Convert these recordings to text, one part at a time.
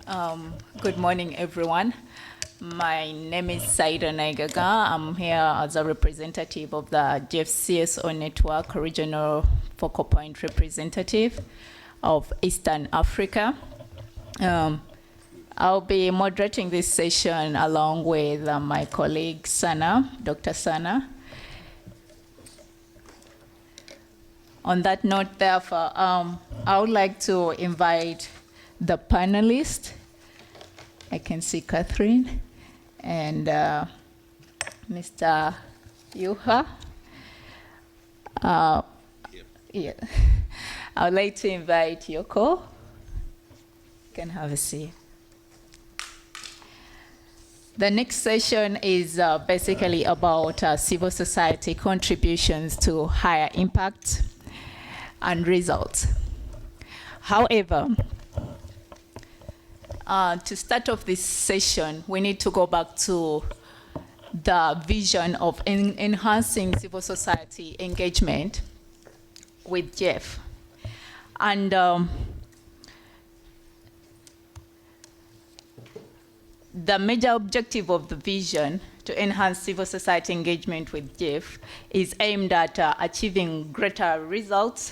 Good morning, everyone. My name is Saida Naigaga. I'm here as a representative of the Gef CSO Network, Regional Focal Point Representative of Eastern Africa. I'll be moderating this session along with my colleague Sana, Dr. Sana. On that note, therefore, I would like to invite the panelists. I can see Catherine and Mr. Yuha. Yeah. I would like to invite Yoko. You can have a seat. The next session is basically about civil society contributions to higher impact and results. However, to start off this session, we need to go back to the vision of enhancing civil society engagement with Gef. And the major objective of the vision to enhance civil society engagement with Gef is aimed at achieving greater results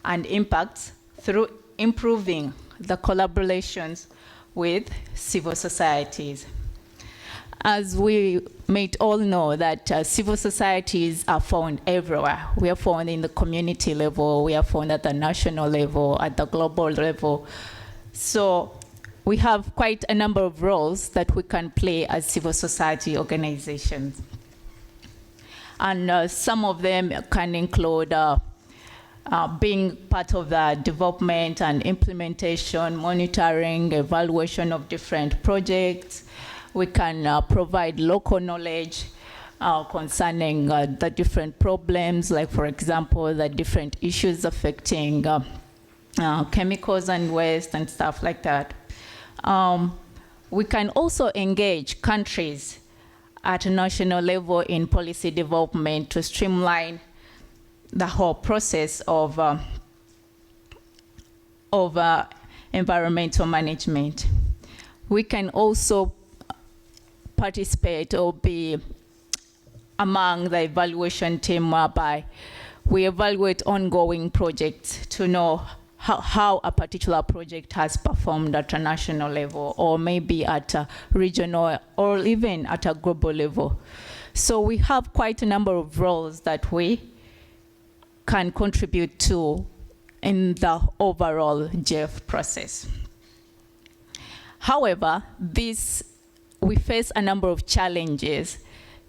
and impacts through improving the collaborations with civil societies. As we might all know that civil societies are found everywhere. We are found in the community level, we are found at the national level, at the global level. So we have quite a number of roles that we can play as civil society organizations. And some of them can include being part of the development and implementation, monitoring, evaluation of different projects. We can provide local knowledge concerning the different problems, like for example, the different issues affecting chemicals and waste and stuff like that. We can also engage countries at a national level in policy development to streamline the whole process of environmental management. We can also participate or be among the evaluation team whereby we evaluate ongoing projects to know how a particular project has performed at a national level or maybe at a regional or even at a global level. So we have quite a number of roles that we can contribute to in the overall Gef process. However, we face a number of challenges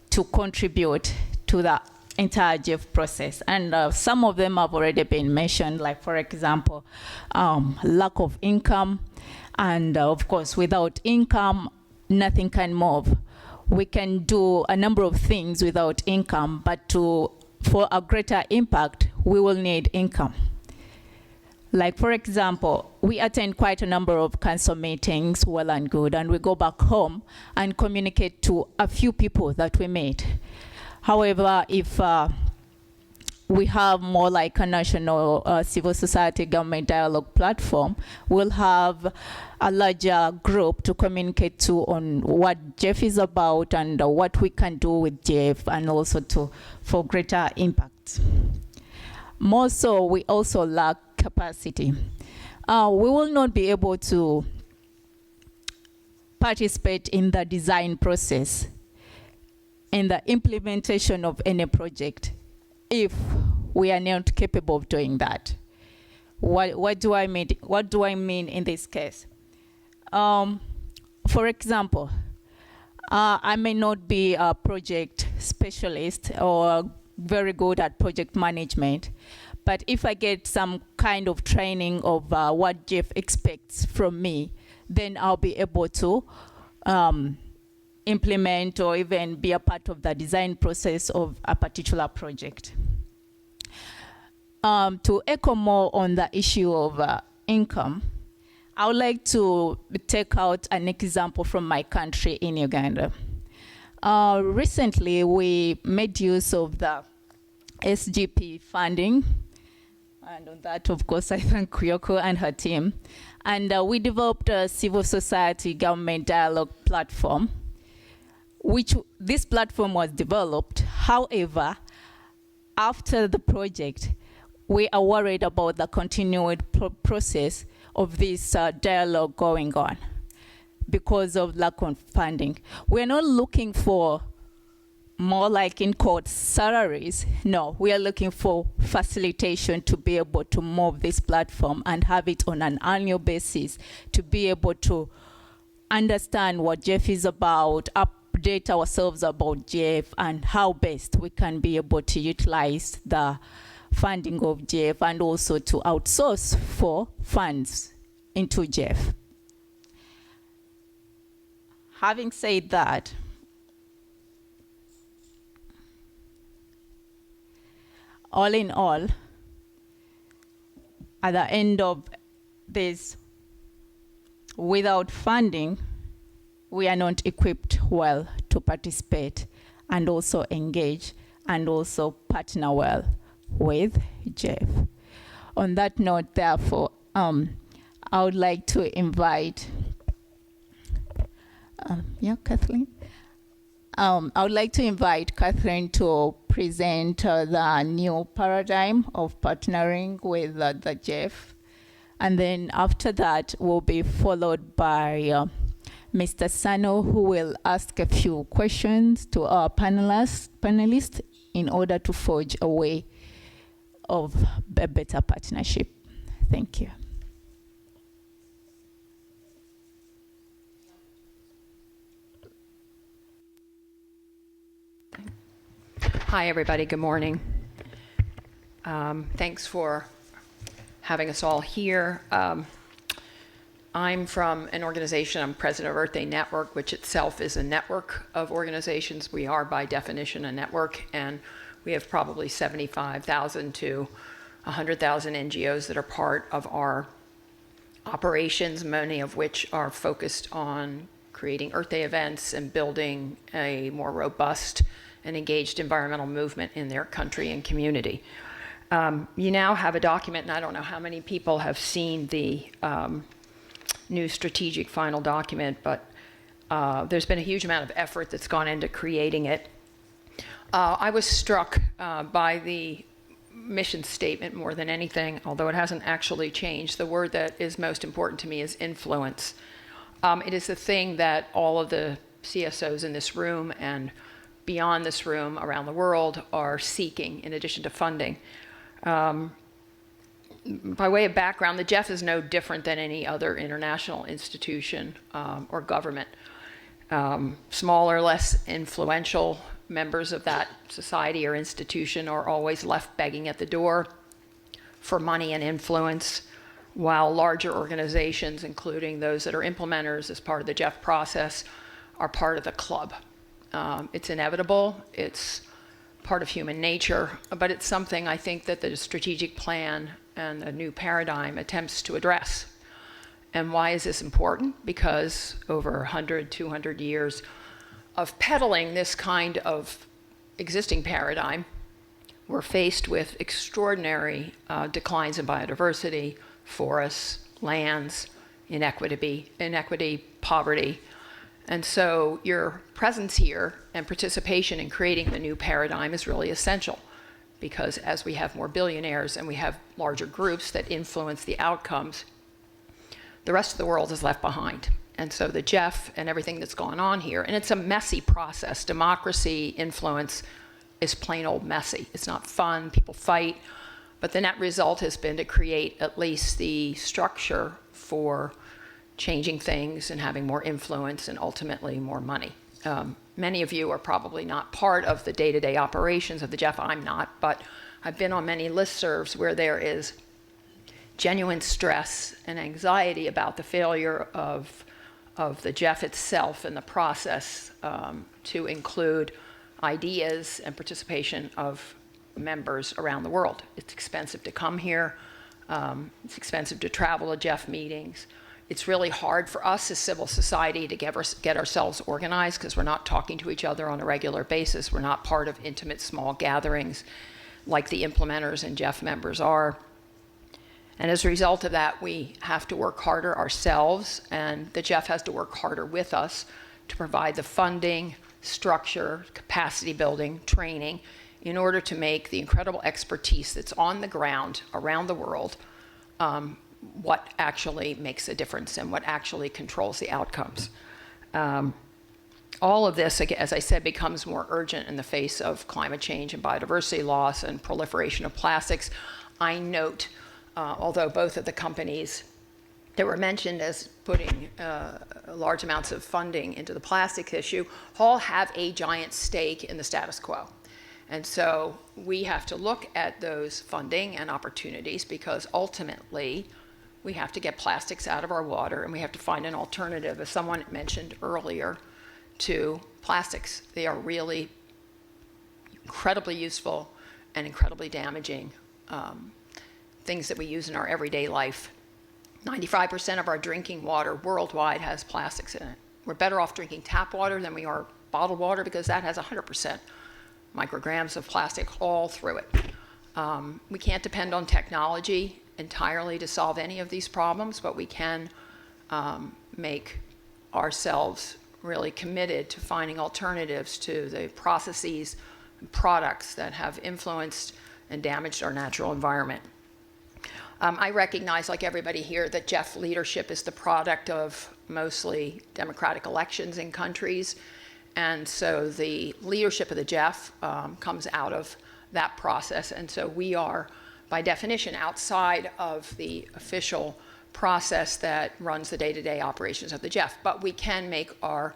to contribute to the entire Gef process, and some of them have already been mentioned, like for example, lack of income, and of course, without income, nothing can move. We can do a number of things without income, but for a greater impact, we will need income. Like for example, we attend quite a number of council meetings, well and good, and we go back home and communicate to a few people that we meet. However, if we have more like a national civil society government dialogue platform, we'll have a larger group to communicate to on what Gef is about and what we can do with Gef, and also for greater impact. More so, we also lack capacity. We will not be able to participate in the design process, in the implementation of any project, if we are not capable of doing that. What do I mean? What do I mean in this case? For example, I may not be a project specialist or very good at project management, but if I get some kind of training of what Gef expects from me, then I'll be able to implement or even be a part of the design process of a particular project. To echo more on the issue of income, I would like to take out an example from my country in Uganda. Recently, we made use of the SGP funding And on that, of course, I thank Kyoko and her team. And we developed a civil society government dialogue platform, which this platform was developed. However, after the project, we are worried about the continued process of this dialogue going on because of lack of funding. We're not looking for more like in quotes salaries. No, we are looking for facilitation to be able to move this platform and have it on an annual basis to be able to understand what Gef is about, update ourselves about Gef, and how best we can be able to utilize the funding of Gef and also to outsource for funds into Gef. Having said that, all in all, at the end of this, without funding, we are not equipped well to participate and also engage and also partner well with Gef. On that note, therefore, I would like to invite, Kathleen. I would like to invite Catherine to present the new paradigm of partnering with the Gef. And then after that, will be followed by Mr. Sano, who will ask a few questions to our panelists in order to forge a way of a better partnership. Thank you. Hi, everybody. Good morning. Thanks for having us all here. I'm from an organization, I'm president of Earth Day Network, which itself is a network of organizations. We are, by definition, a network, and we have probably 75,000 to 100,000 NGOs that are part of our operations, many of which are focused on creating Earth Day events and building a more robust and engaged environmental movement in their country and community. You now have a document, and I don't know how many people have seen the new strategic final document, but there's been a huge amount of effort that's gone into creating it. I was struck by the mission statement more than anything, although it hasn't actually changed. The word that is most important to me is influence. It is the thing that all of the CSOs in this room and beyond this room around the world are seeking in addition to funding. By way of background, the Gef is no different than any other international institution or government. Smaller, less influential members of that society or institution are always left begging at the door for money and influence, while larger organizations, including those that are implementers as part of the Gef process, are part of the club. It's inevitable, it's part of human nature, but it's something I think that the strategic plan and the new paradigm attempts to address. And why is this important? Because over 100, 200 years of peddling this kind of existing paradigm, we're faced with extraordinary declines in biodiversity, forests, lands, inequity, poverty. And so your presence here and participation in creating the new paradigm is really essential, because as we have more billionaires and we have larger groups that influence the outcomes, the rest of the world is left behind. And so the Gef and everything that's gone on here, and it's a messy process. Democracy, influence is plain old messy. It's not fun, people fight, but the net result has been to create at least the structure for changing things and having more influence and ultimately more money. Many of you are probably not part of the day-to-day operations of the Gef. I'm not, but I've been on many listservs where there is genuine stress and anxiety about the failure of the Gef itself and the process to include ideas and participation of members around the world. It's expensive to come here. It's expensive to travel to Gef meetings. It's really hard for us as civil society to get ourselves organized because we're not talking to each other on a regular basis. We're not part of intimate small gatherings like the implementers and Gef members are. And as a result of that, we have to work harder ourselves, and the Gef has to work harder with us to provide the funding, structure, capacity building, training, in order to make the incredible expertise that's on the ground around the world what actually makes a difference and what actually controls the outcomes. All of this, as I said, becomes more urgent in the face of climate change and biodiversity loss and proliferation of plastics. I note, although both of the companies that were mentioned as putting large amounts of funding into the plastics issue, all have a giant stake in the status quo. And so we have to look at those funding and opportunities, because ultimately we have to get plastics out of our water, and we have to find an alternative, as someone mentioned earlier, to plastics. They are really incredibly useful and incredibly damaging things that we use in our everyday life. 95% of our drinking water worldwide has plastics in it. We're better off drinking tap water than we are bottled water, because that has 100% micrograms of plastic all through it. We can't depend on technology entirely to solve any of these problems, but we can make ourselves really committed to finding alternatives to the processes and products that have influenced and damaged our natural environment. I recognize, like everybody here, that Gef leadership is the product of mostly democratic elections in countries. And so the leadership of the Gef comes out of that process. And so we are, by definition, outside of the official process that runs the day-to-day operations of the Gef. But we can make our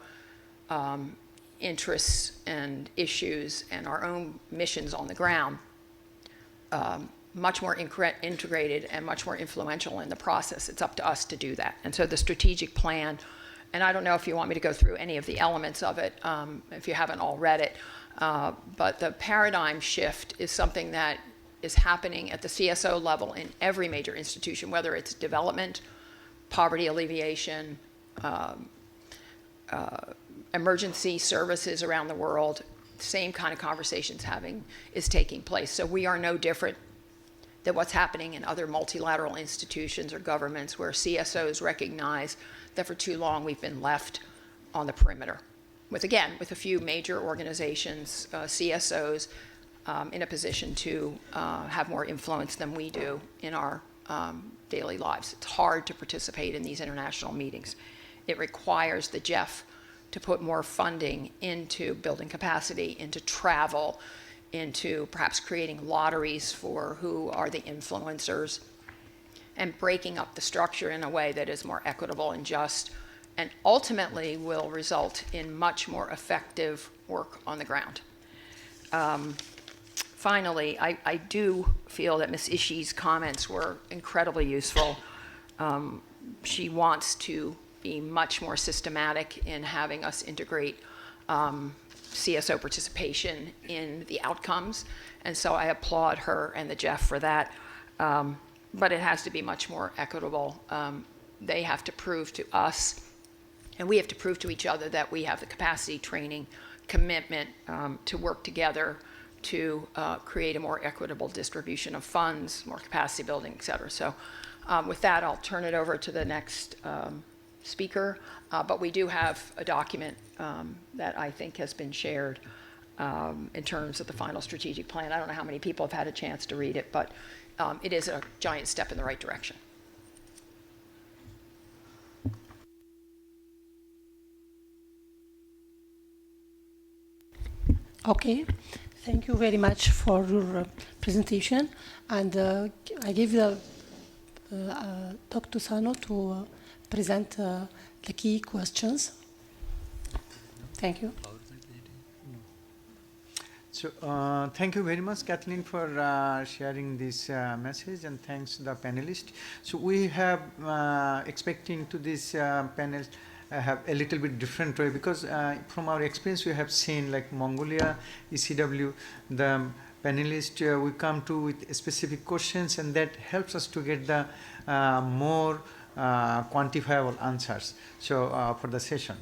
interests and issues and our own missions on the ground much more integrated and much more influential in the process. It's up to us to do that. And so the strategic plan, and I don't know if you want me to go through any of the elements of it, if you haven't all read it, but the paradigm shift is something that is happening at the CSO level in every major institution, whether it's development, poverty alleviation, emergency services around the world. Same kind of conversations is taking place. So we are no different than what's happening in other multilateral institutions or governments, where CSOs recognize that for too long we've been left on the perimeter. With a few major organizations, CSOs, in a position to have more influence than we do in our daily lives. It's hard to participate in these international meetings. It requires the Gef to put more funding into building capacity, into travel, into perhaps creating lotteries for who are the influencers, and breaking up the structure in a way that is more equitable and just, and ultimately will result in much more effective work on the ground. Finally, I do feel that Ms. Ishii's comments were incredibly useful. She wants to be much more systematic in having us integrate CSO participation in the outcomes. And so I applaud her and the Gef for that. But it has to be much more equitable. They have to prove to us, and we have to prove to each other, that we have the capacity, training, commitment to work together to create a more equitable distribution of funds, more capacity building, et cetera. So with that, I'll turn it over to the next speaker. But we do have a document that I think has been shared in terms of the final strategic plan. I don't know how many people have had a chance to read it, but it is a giant step in the right direction. Okay, thank you very much for your presentation. And I give Dr. Sano to present the key questions. Thank you. So thank you very much, Kathleen, for sharing this message, and thanks to the panelists. So we have expecting to this panel have a little bit different way, because from our experience we have seen, like Mongolia, ECW, the panelists we come to with specific questions, and that helps us to get the more quantifiable answers. So for the session.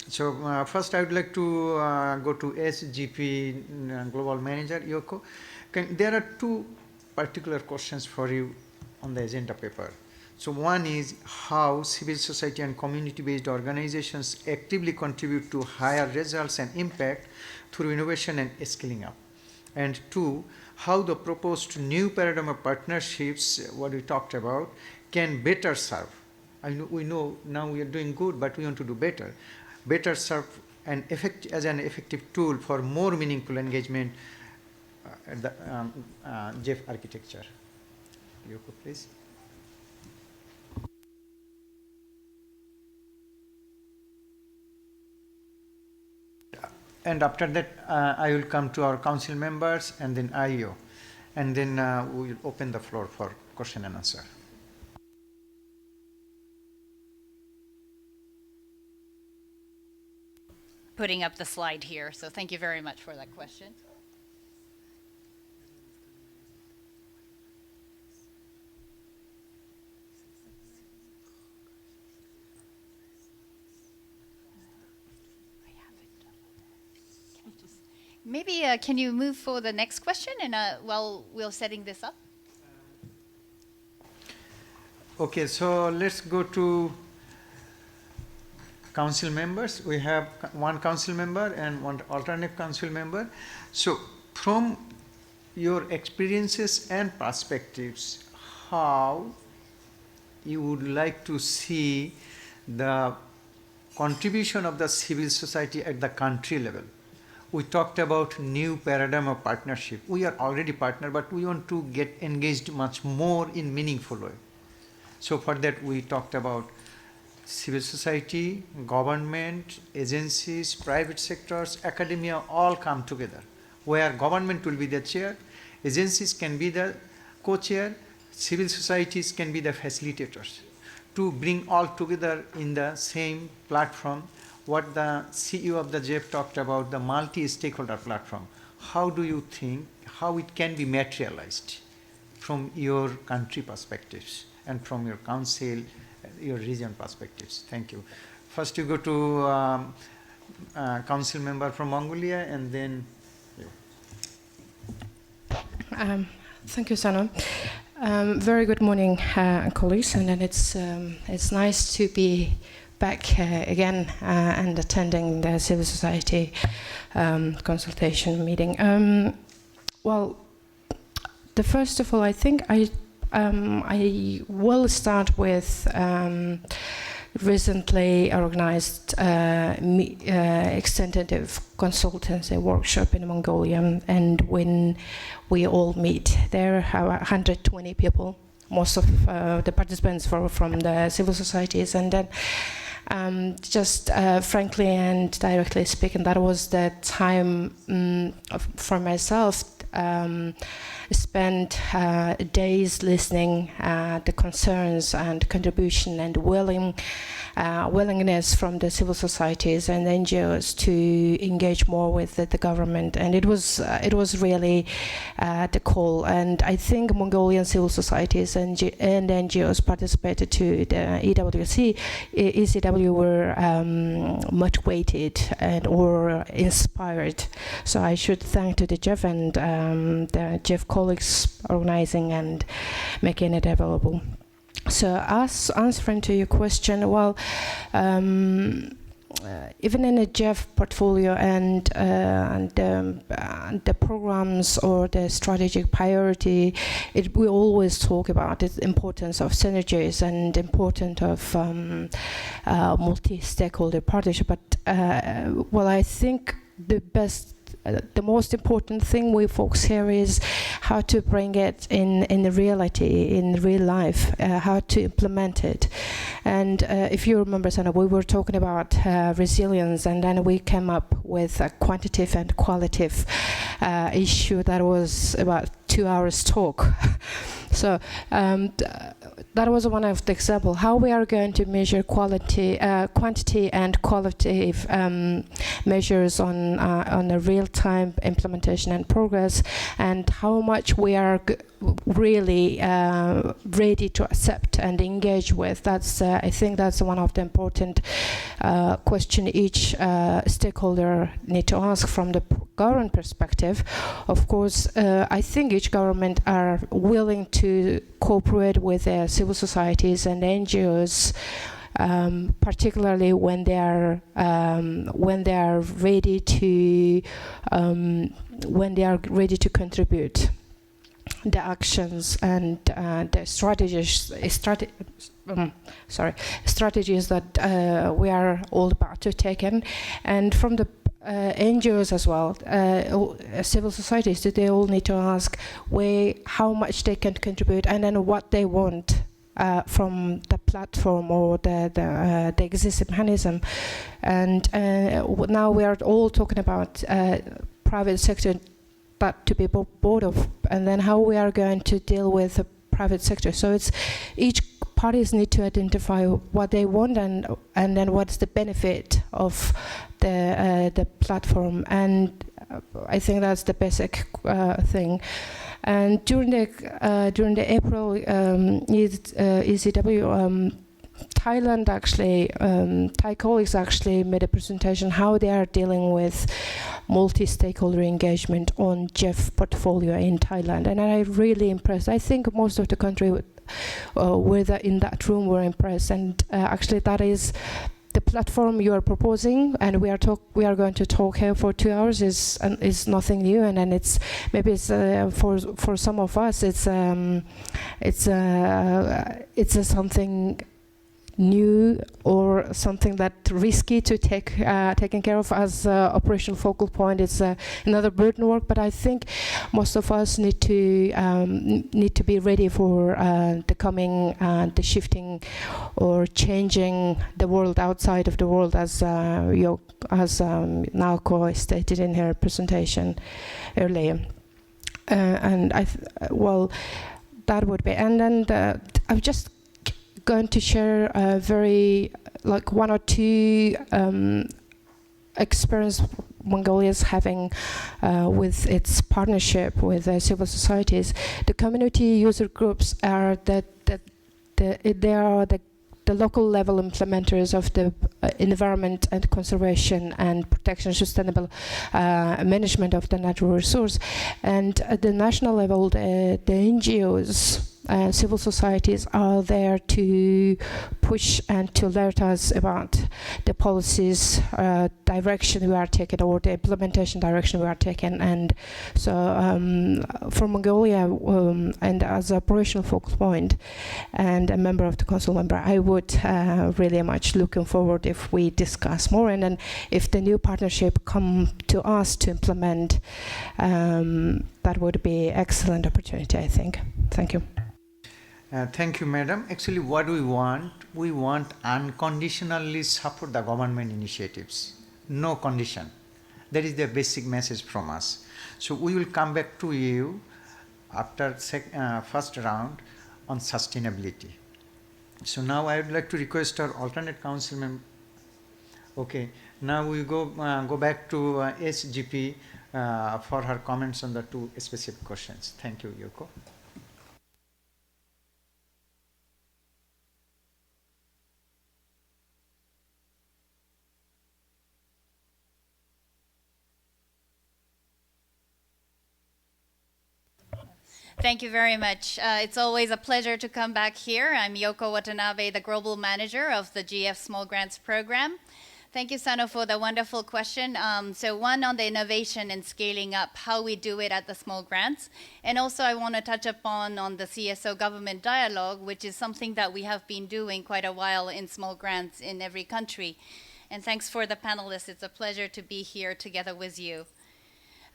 So first I would like to go to SGP Global Manager Yoko. There are two particular questions for you on the agenda paper. So one is how civil society and community-based organizations actively contribute to higher results and impact through innovation and scaling up. And two, how the proposed new paradigm of partnerships, what we talked about, can better serve. We know now we are doing good, but we want to do better. Better serve as an effective tool for more meaningful engagement at the Gef architecture. Yoko, please. And after that, I will come to our council members and then IEO. And then we will open the floor for question and answer. Putting up the slide here, so thank you very much for that question. Maybe can you move for the next question and while we're setting this up? Okay, so let's go to council members. We have one council member and one alternate council member. So from your experiences and perspectives, how you would like to see the contribution of the civil society at the country level? We talked about new paradigm of partnership. We are already partner, but we want to get engaged much more in meaningful way. So for that we talked about civil society, government, agencies, private sectors, academia all come together, where government will be the chair, agencies can be the co-chair, civil societies can be the facilitators, to bring all together in the same platform. What the CEO of the Gef talked about, the multi-stakeholder platform. How do you think, how it can be materialized from your country perspectives and from your council, your region perspectives? Thank you. First you go to council member from Mongolia and then you. Thank you, Sana. Very good morning, colleagues, and then it's nice to be back again and attending the civil society consultation meeting. Well, first of all, I think I will start with recently organized extended consultancy workshop in Mongolia, and when we all meet, there are 120 people, most of the participants from the civil societies, and then just frankly and directly speaking, that was the time for myself spent days listening the concerns and contribution and willingness from the civil societies and NGOs to engage more with the government, and it was really the call. And I think Mongolian civil societies and NGOs participated to the ECW were motivated and or inspired. So I should thank to the Gef and the Gef colleagues organizing and making it available. So as answering to your question, well, even in a Gef portfolio and the programs or the strategic priority, we always talk about the importance of synergies and importance of multi-stakeholder partnership. But well, I think the most important thing we focus here is how to bring it in the reality, in real life, how to implement it. And if you remember, Sana, we were talking about resilience, and then we came up with a quantitative and qualitative issue that was about 2 hours talk. So that was one of the examples how we are going to measure quantity and qualitative measures on a real-time implementation and progress, and how much we are really ready to accept and engage with. That's I think that's one of the important question each stakeholder need to ask from the government perspective. Of course, I think each each government are willing to cooperate with civil societies and NGOs, particularly when they are ready to contribute the actions and the strategies that we are all about to take in, and from the NGOs as well, civil societies, they all need to ask how much they can contribute and then what they want from the platform or the existing mechanism. And now we are all talking about private sector that to be board of, and then how we are going to deal with the private sector. So it's each parties need to identify what they want and then what's the benefit of the platform, and I think that's the basic thing. And during the April ECW, Thailand actually, Thai colleagues actually made a presentation how they are dealing with multi-stakeholder engagement on Gef portfolio in Thailand, and I really impressed. I think most of the country in that room were impressed, and actually that is the platform you are proposing, and we are going to talk here for 2 hours is nothing new, and then it's for some of us it's something new or something that risky to taken care of as operational focal point. It's another burden work, but I think most of us need to be ready for the coming, the shifting or changing the world outside of the world, as Naoko stated in her presentation earlier. And that would be, and then I'm just going to share one or two experience Mongolia is having with its partnership with civil societies. The community user groups are they are the local level implementers of the environment and conservation and protection, sustainable management of the natural resource. And at the national level, the NGOs, civil societies are there to push and to alert us about the policies direction we are taking, or the implementation direction we are taking. And so for Mongolia, and as an operational focal point and a member of the council member, I would really much looking forward if we discuss more, and then if the new partnership come to us to implement, that would be excellent opportunity, I think. Thank you. Thank you, madam. Actually, what we want unconditionally support the government initiatives. No condition. That is the basic message from us. So we will come back to you after first round on sustainability. So now I would like to request our alternate council member. Okay, now we go back to SGP for her comments on the two specific questions. Thank you, Yoko. Thank you very much. It's always a pleasure to come back here. I'm Yoko Watanabe, the Global Manager of the GF Small Grants Program. Thank you, Sano, for the wonderful question. So one on the innovation and scaling up, how we do it at the small grants. And also I want to touch upon on the CSO government dialogue, which is something that we have been doing quite a while in small grants in every country. And thanks for the panelists. It's a pleasure to be here together with you.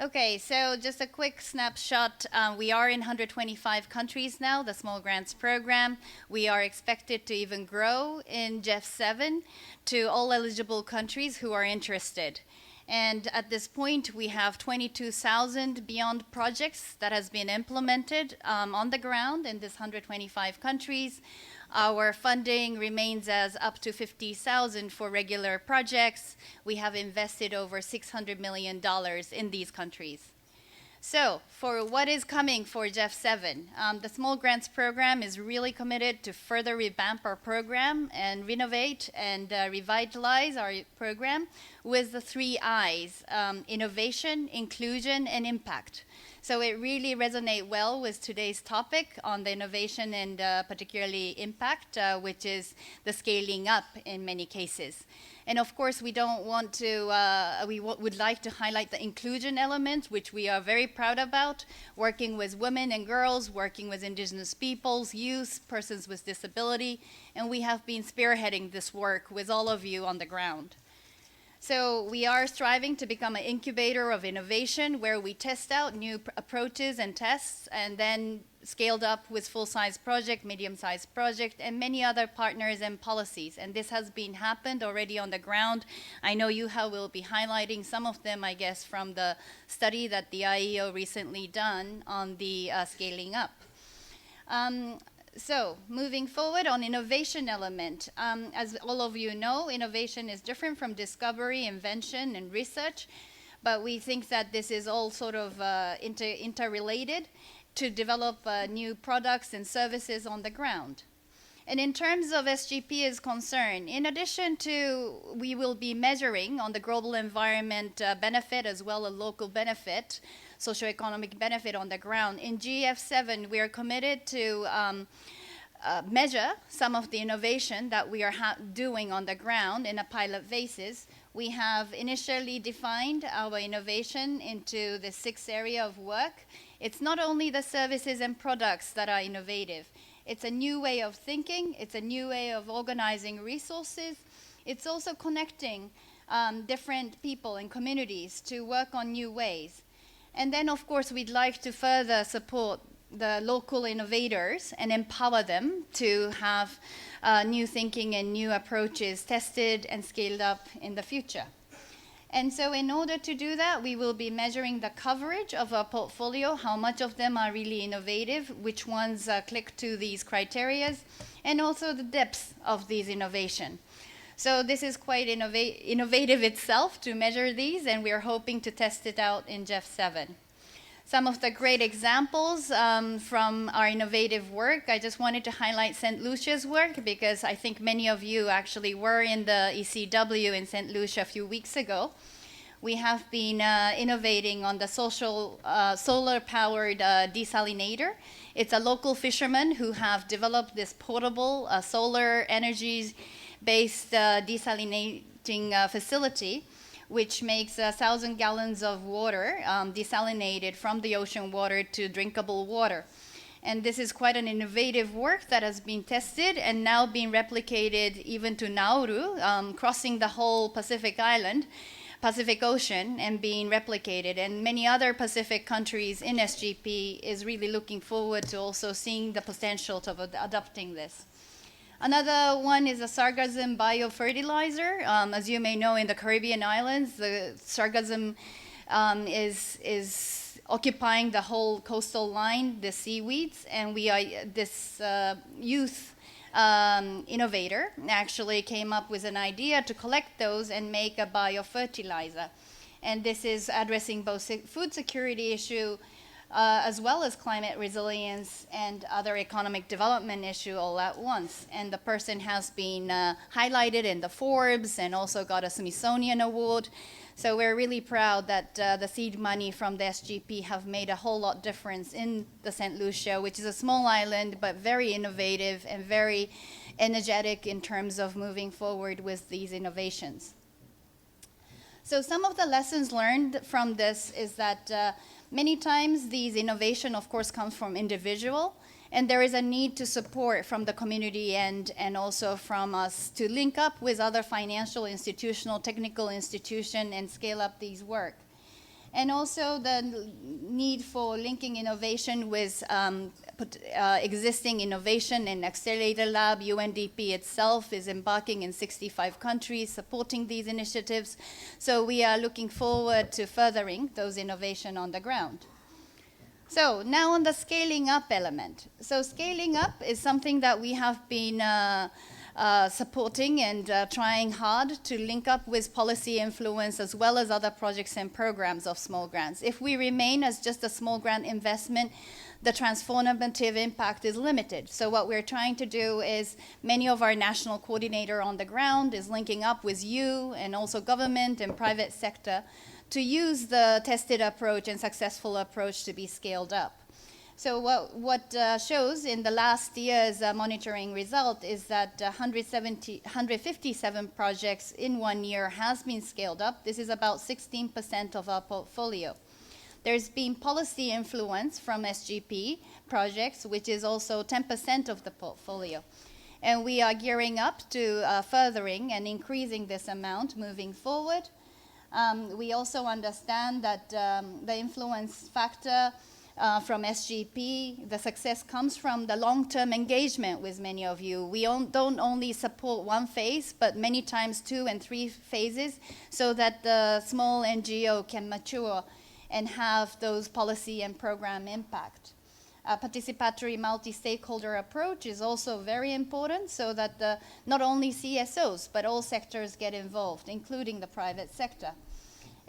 Okay, so just a quick snapshot. We are in 125 countries now, the Small Grants Program. We are expected to even grow in Gef 7 to all eligible countries who are interested. And at this point, we have 22,000 beyond projects that has been implemented on the ground in this 125 countries. Our funding remains as up to 50,000 for regular projects. We have invested over $600 million in these countries. So for what is coming for Gef 7, the Small Grants Program is really committed to further revamp our program and renovate and revitalize our program with the 3 I's, innovation, inclusion, and impact. So it really resonates well with today's topic on the innovation and particularly impact, which is the scaling up in many cases. And of course, we don't want to, would like to highlight the inclusion element, which we are very proud about, working with women and girls, working with indigenous peoples, youth, persons with disability, and we have been spearheading this work with all of you on the ground. So we are striving to become an incubator of innovation where we test out new approaches and tests and then scaled up with full-size project, medium-sized project, and many other partners and policies. And this has been happened already on the ground. I know Yuha will be highlighting some of them, I guess, from the study that the IEO recently done on the scaling up. So moving forward on innovation element, as all of you know, innovation is different from discovery, invention, and research, but we think that this is all sort of interrelated to develop new products and services on the ground. And in terms of SGP is concerned, in addition to we will be measuring on the global environment benefit as well as local benefit, socioeconomic benefit on the ground. In GF7, we are committed to measure some of the innovation that we are doing on the ground in a pilot basis. We have initially defined our innovation into the 6 areas of work. It's not only the services and products that are innovative. It's a new way of thinking. It's a new way of organizing resources. It's also connecting different people and communities to work on new ways. And then, of course, we'd like to further support the local innovators and empower them to have new thinking and new approaches tested and scaled up in the future. And so in order to do that, we will be measuring the coverage of our portfolio, how much of them are really innovative, which ones click to these criteria, and also the depth of these innovation. So this is quite innovative itself to measure these, and we are hoping to test it out in GEF7. Some of the great examples from our innovative work, I just wanted to highlight St. Lucia's work because I think many of you actually were in the ECW in St. Lucia a few weeks ago. We have been innovating on the solar-powered desalinator. It's a local fisherman who have developed this portable solar energy-based desalinating facility, which makes 1,000 gallons of water desalinated from the ocean water to drinkable water. And this is quite an innovative work that has been tested and now being replicated even to Nauru, crossing the whole Pacific Ocean and being replicated. And many other Pacific countries in SGP is really looking forward to also seeing the potential of adopting this. Another one is a Sargassum Bio Fertilizer. As you may know, in the Caribbean islands, the sargassum is occupying the whole coastal line, the seaweeds, and we are this youth innovator actually came up with an idea to collect those and make a biofertilizer. And this is addressing both food security issue as well as climate resilience and other economic development issue all at once. And the person has been highlighted in the Forbes and also got a Smithsonian Award. So we're really proud that the seed money from the SGP have made a whole lot difference in the St. Lucia, which is a small island, but very innovative and very energetic in terms of moving forward with these innovations. So some of the lessons learned from this is that many times these innovation, of course, comes from individual, and there is a need to support from the community and also from us to link up with other financial, institutional, technical institution and scale up these work. And also the need for linking innovation with existing innovation and accelerator lab. UNDP itself is embarking in 65 countries supporting these initiatives. So we are looking forward to furthering those innovation on the ground. So now on the scaling up element. So scaling up is something that we have been supporting and trying hard to link up with policy influence as well as other projects and programs of small grants. If we remain as just a small grant investment, the transformative impact is limited. So what we're trying to do is many of our national coordinator on the ground is linking up with you and also government and private sector to use the tested approach and successful approach to be scaled up. So what shows in the last year's monitoring result is that 157 projects in 1 year has been scaled up. This is about 16% of our portfolio. There's been policy influence from SGP projects, which is also 10% of the portfolio. And we are gearing up to furthering and increasing this amount moving forward. We also understand that the influence factor from SGP, the success comes from the long-term engagement with many of you. We don't only support one phase, but many times 2 and 3 phases, so that the small NGO can mature and have those policy and program impact. A participatory multi-stakeholder approach is also very important, so that not only CSOs, but all sectors get involved, including the private sector.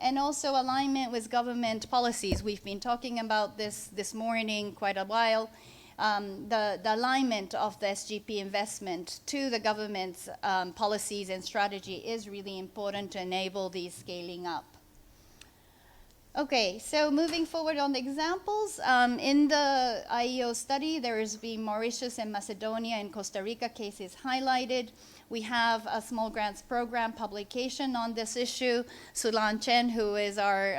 And also alignment with government policies. We've been talking about this morning quite a while. The alignment of the SGP investment to the government's policies and strategy is really important to enable these scaling up. Okay, so moving forward on the examples, in the IEO study, there has been Mauritius and Macedonia and Costa Rica cases highlighted. We have a small grants program publication on this issue. Sulan Chen, who is our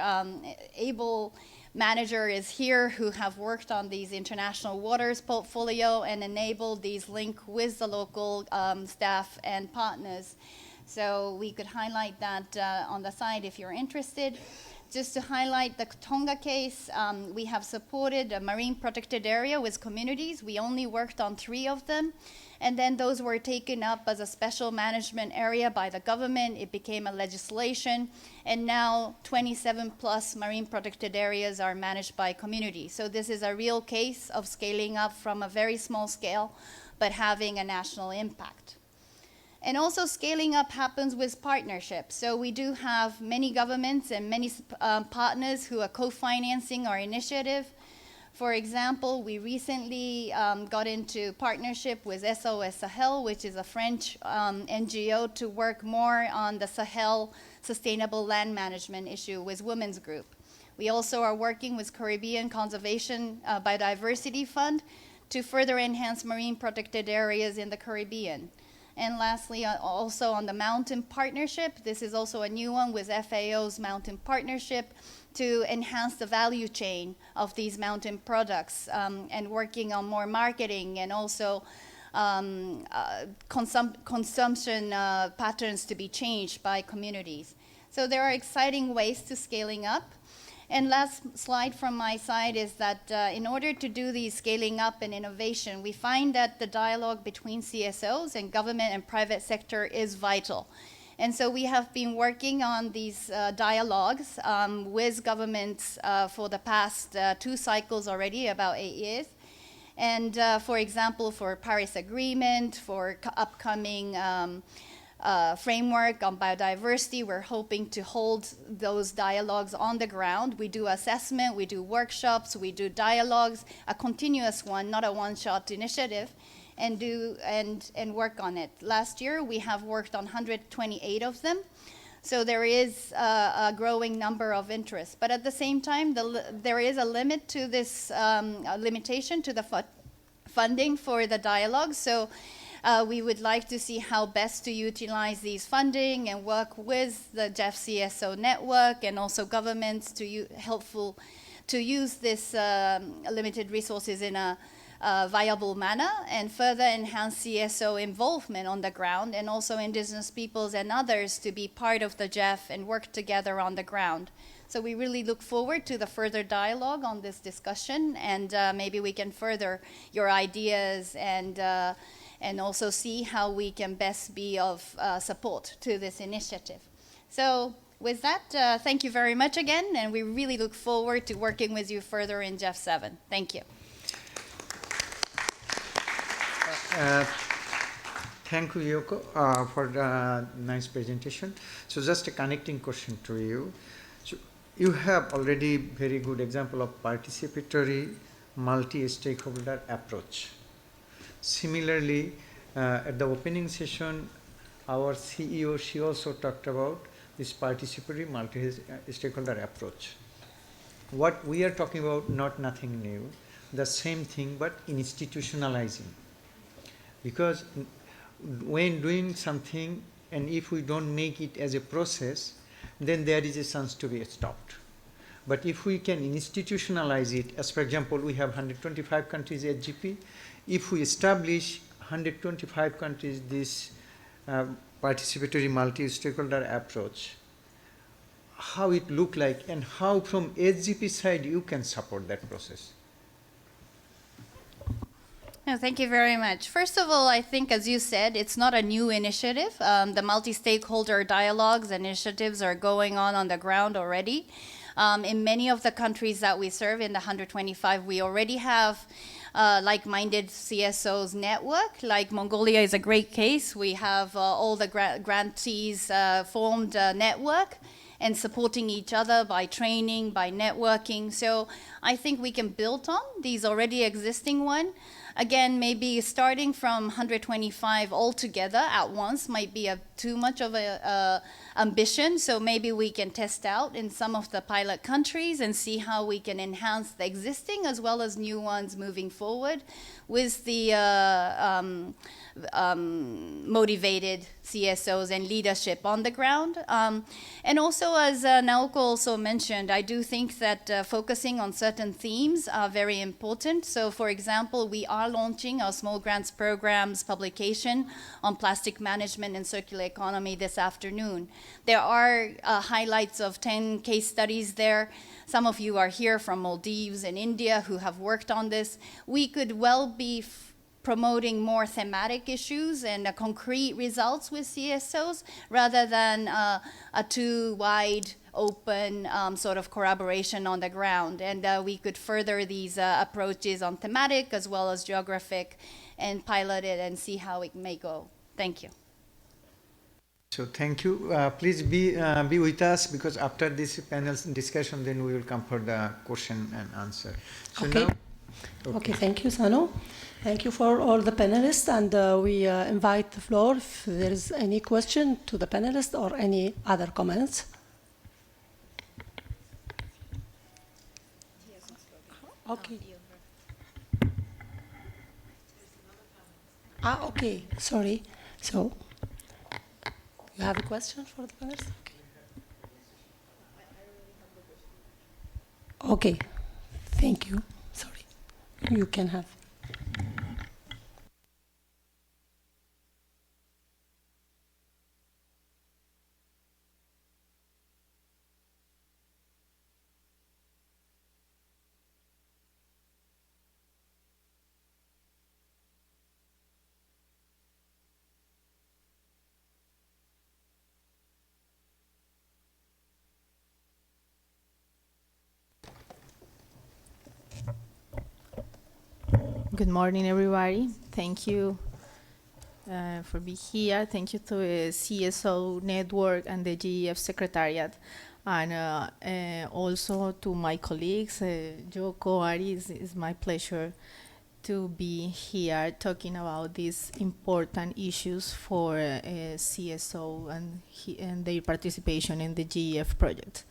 able manager, is here, who have worked on these international waters portfolio and enabled these link with the local staff and partners. So we could highlight that on the side if you're interested. Just to highlight the Tonga case, we have supported a marine protected area with communities. We only worked on 3 of them. And then those were taken up as a special management area by the government. It became a legislation. And now 27 plus marine protected areas are managed by communities. So this is a real case of scaling up from a very small scale, but having a national impact. And also scaling up happens with partnerships. So we do have many governments and many partners who are co-financing our initiative. For example, we recently got into partnership with SOS Sahel, which is a French NGO, to work more on the Sahel sustainable land management issue with Women's Group. We also are working with Caribbean Conservation Biodiversity Fund to further enhance marine protected areas in the Caribbean. And lastly, also on the Mountain Partnership, this is also a new one with FAO's Mountain Partnership to enhance the value chain of these mountain products and working on more marketing and also consumption patterns to be changed by communities. So there are exciting ways to scaling up. And last slide from my side is that in order to do these scaling up and innovation, we find that the dialogue between CSOs and government and private sector is vital. And so we have been working on these dialogues with governments for the past 2 cycles already, about 8 years. And for example, for Paris Agreement, for upcoming framework on biodiversity, we're hoping to hold those dialogues on the ground. We do assessment, we do workshops, we do dialogues, a continuous one, not a one-shot initiative, and work on it. Last year, we have worked on 128 of them. So there is a growing number of interests. But at the same time, there is a limit to this, limitation to the funding for the dialogue. So we would like to see how best to utilize these funding and work with the Gef CSO network and also governments to helpful to use this limited resources in a viable manner and further enhance CSO involvement on the ground and also indigenous peoples and others to be part of the Gef and work together on the ground. So we really look forward to the further dialogue on this discussion, and maybe we can further your ideas and also see how we can best be of support to this initiative. So with that, thank you very much again, and we really look forward to working with you further in Gef 7. Thank you. Thank you, Yoko, for the nice presentation. So just a connecting question to you. So you have already very good example of participatory multi-stakeholder approach. Similarly, at the opening session, our CEO, she also talked about this participatory multi-stakeholder approach. What we are talking about, nothing new, the same thing but institutionalizing. Because when doing something, and if we don't make it as a process, then there is a chance to be stopped. But if we can institutionalize it, as for example, we have 125 countries at GP, if we establish 125 countries this participatory multi-stakeholder approach, how it look like, and how from SGP side you can support that process? No, thank you very much. First of all, I think, as you said, it's not a new initiative. The multi-stakeholder dialogues initiatives are going on the ground already. In many of the countries that we serve, in the 125, we already have like-minded CSOs network. Like Mongolia is a great case. We have all the grantees formed a network and supporting each other by training, by networking. So I think we can build on these already existing one. Again, maybe starting from 125 altogether at once might be too much of a ambition. So maybe we can test out in some of the pilot countries and see how we can enhance the existing as well as new ones moving forward with the motivated CSOs and leadership on the ground. And also, as Naoko also mentioned, I do think that focusing on certain themes are very important. So, for example, we are launching our Small Grants Programs publication on plastic management and circular economy this afternoon. There are highlights of 10 case studies there. Some of you are here from Maldives and India who have worked on this. We could well be promoting more thematic issues and concrete results with CSOs rather than a too wide open sort of collaboration on the ground. And we could further these approaches on thematic as well as geographic and pilot it and see how it may go. Thank you. So thank you. Please be with us, because after this panel discussion, then we will come for the question and answer. So okay. Now, okay, thank you, Sano. Thank you for all the panelists, and we invite the floor if there is any question to the panelists or any other comments. Okay. Okay, sorry. So, you have a question for the panelists? Okay. Thank you. Sorry. You can have. Good morning, everybody. Thank you for being here. Thank you to the CSO network and the GEF Secretariat, and also to my colleagues. Yoko, Ari, it's my pleasure to be here talking about these important issues for CSO and their participation in the GEF project.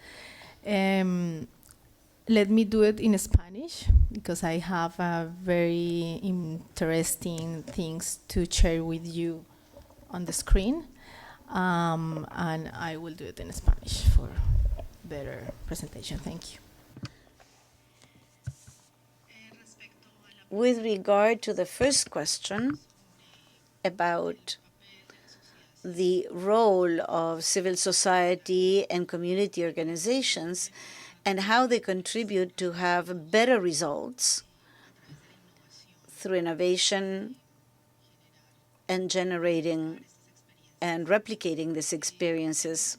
Let me do it in Spanish because I have very interesting things to share with you on the screen, and I will do it in Spanish for better presentation. Thank you. With regard to the first question about the role of civil society and community organizations and how they contribute to have better results through innovation and generating and replicating these experiences.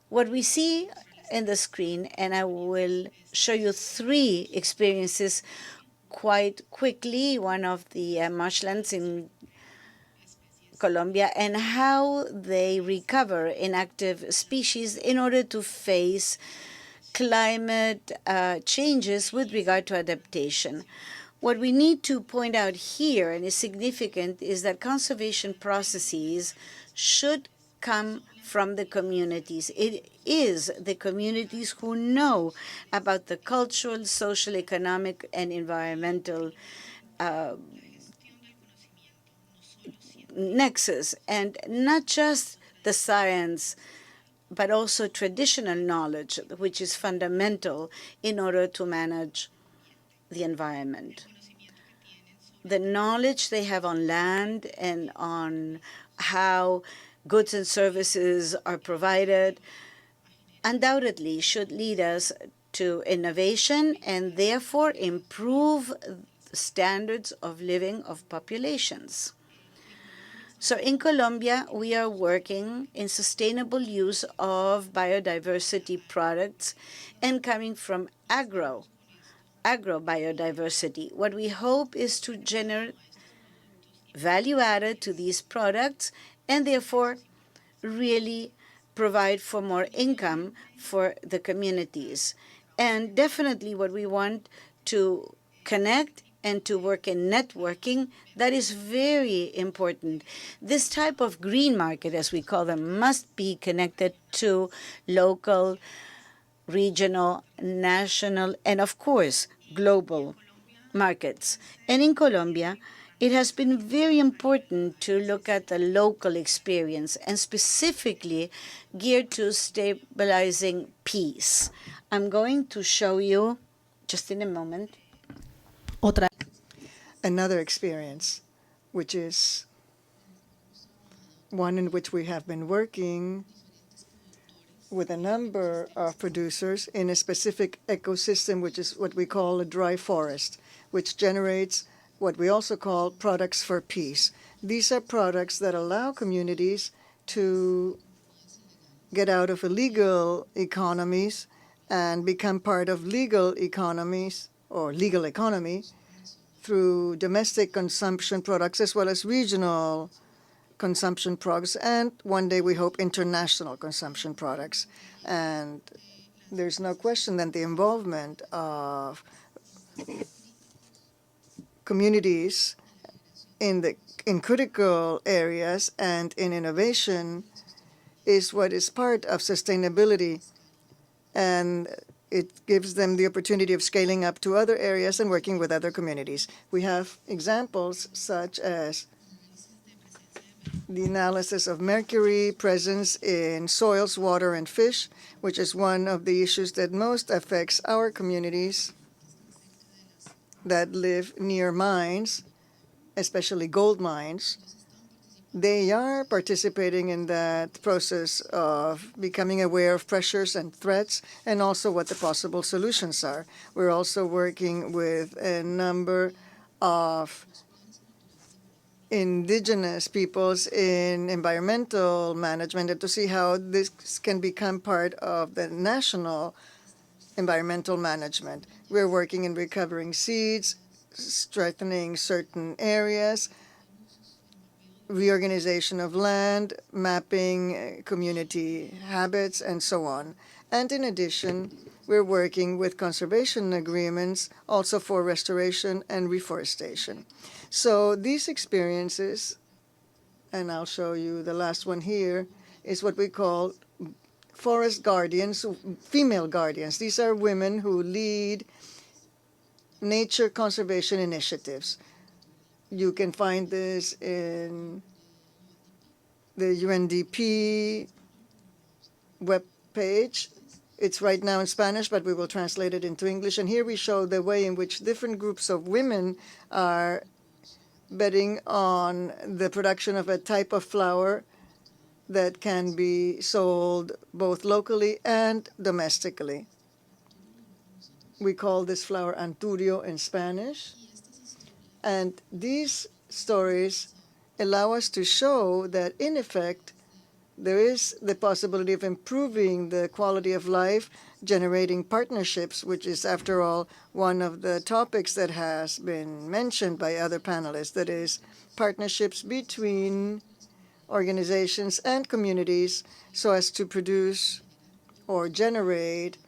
What we see in the screen, and I will show you 3 experiences quite quickly, one of the marshlands in Colombia, and how they recover inactive species in order to face climate changes with regard to adaptation. What we need to point out here, and is significant, is that conservation processes should come from the communities. It is the communities who know about the cultural, social, economic, and environmental nexus, and not just the science, but also traditional knowledge, which is fundamental in order to manage the environment. The knowledge they have on land and on how goods and services are provided undoubtedly should lead us to innovation and therefore improve standards of living of populations. So in Colombia, we are working in sustainable use of biodiversity products and coming from agro biodiversity. What we hope is to generate value added to these products and therefore really provide for more income for the communities. And definitely what we want to connect and to work in networking, that is very important. This type of green market, as we call them, must be connected to local, regional, national, and of course, global markets. And in Colombia, it has been very important to look at the local experience and specifically geared to stabilizing peace. I'm going to show you just in a moment another experience, which is one in which we have been working with a number of producers in a specific ecosystem, which is what we call a dry forest, which generates what we also call products for peace. These are products that allow communities to get out of illegal economies and become part of legal economies or legal economy through domestic consumption products as well as regional consumption products, and one day we hope international consumption products. And there's no question that the involvement of communities in critical areas and in innovation is what is part of sustainability, and it gives them the opportunity of scaling up to other areas and working with other communities. We have examples such as the analysis of mercury presence in soils, water, and fish, which is one of the issues that most affects our communities that live near mines, especially gold mines. They are participating in that process of becoming aware of pressures and threats and also what the possible solutions are. We're also working with a number of indigenous peoples in environmental management and to see how this can become part of the national environmental management. We're working in recovering seeds, strengthening certain areas, reorganization of land, mapping community habits, and so on. And in addition, we're working with conservation agreements also for restoration and reforestation. So these experiences, and I'll show you the last one here, is what we call forest guardians, female guardians. These are women who lead nature conservation initiatives. You can find this in the UNDP webpage. It's right now in Spanish, but we will translate it into English. And here we show the way in which different groups of women are betting on the production of a type of flower that can be sold both locally and domestically. We call this flower Anturio in Spanish. And these stories allow us to show that, in effect, there is the possibility of improving the quality of life, generating partnerships, which is, after all, one of the topics that has been mentioned by other panelists, that is, partnerships between organizations and communities so as to produce or generate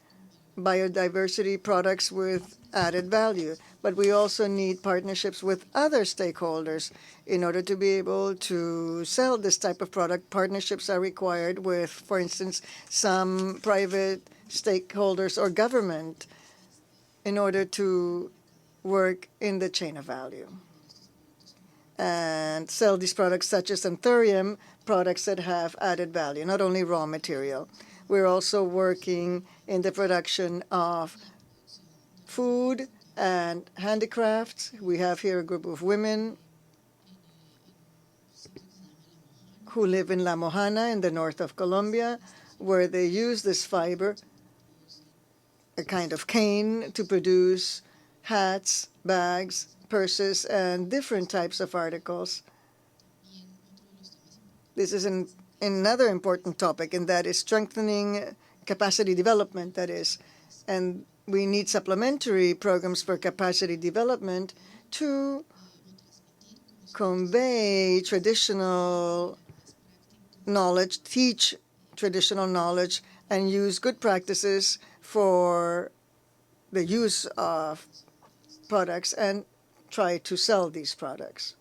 biodiversity products with added value. but we also need partnerships with other stakeholders in order to be able to sell this type of product. Partnerships are required with, for instance, some private stakeholders or government in order to work in the chain of value and sell these products such as anthurium, products that have added value, not only raw material. We're also working in the production of food and handicrafts. We have here a group of women who live in La Mojana in the north of Colombia, where they use this fiber, a kind of cane, to produce hats, bags, purses, and different types of articles. This is another important topic, and that is strengthening capacity development, that is. And we need supplementary programs for capacity development to convey traditional knowledge, teach traditional knowledge, and use good practices for the use of products and try to sell these products.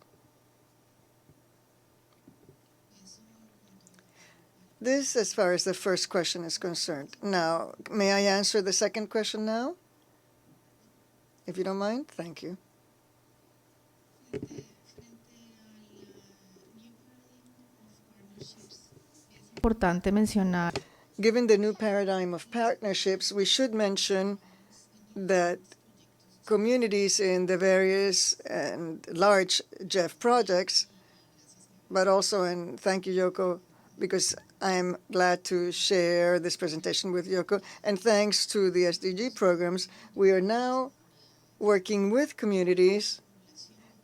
This as far as the first question is concerned. Now, may I answer the second question now? If you don't mind, thank you. Importante mencionar. Given the new paradigm of partnerships, we should mention that communities in the various and large Gef projects, but also, and thank you, Yoko, because I'm glad to share this presentation with Yoko, and thanks to the SDG programs, we are now working with communities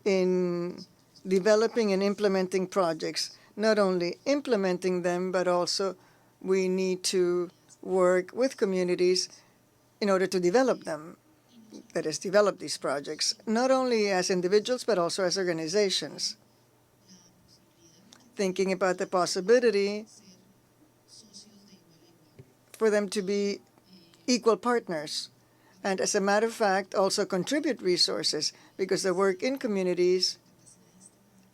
in developing and implementing projects, not only implementing them, but also we need to work with communities in order to develop them, that is, develop these projects, not only as individuals, but also as organizations, thinking about the possibility for them to be equal partners, and as a matter of fact, also contribute resources, because the work in communities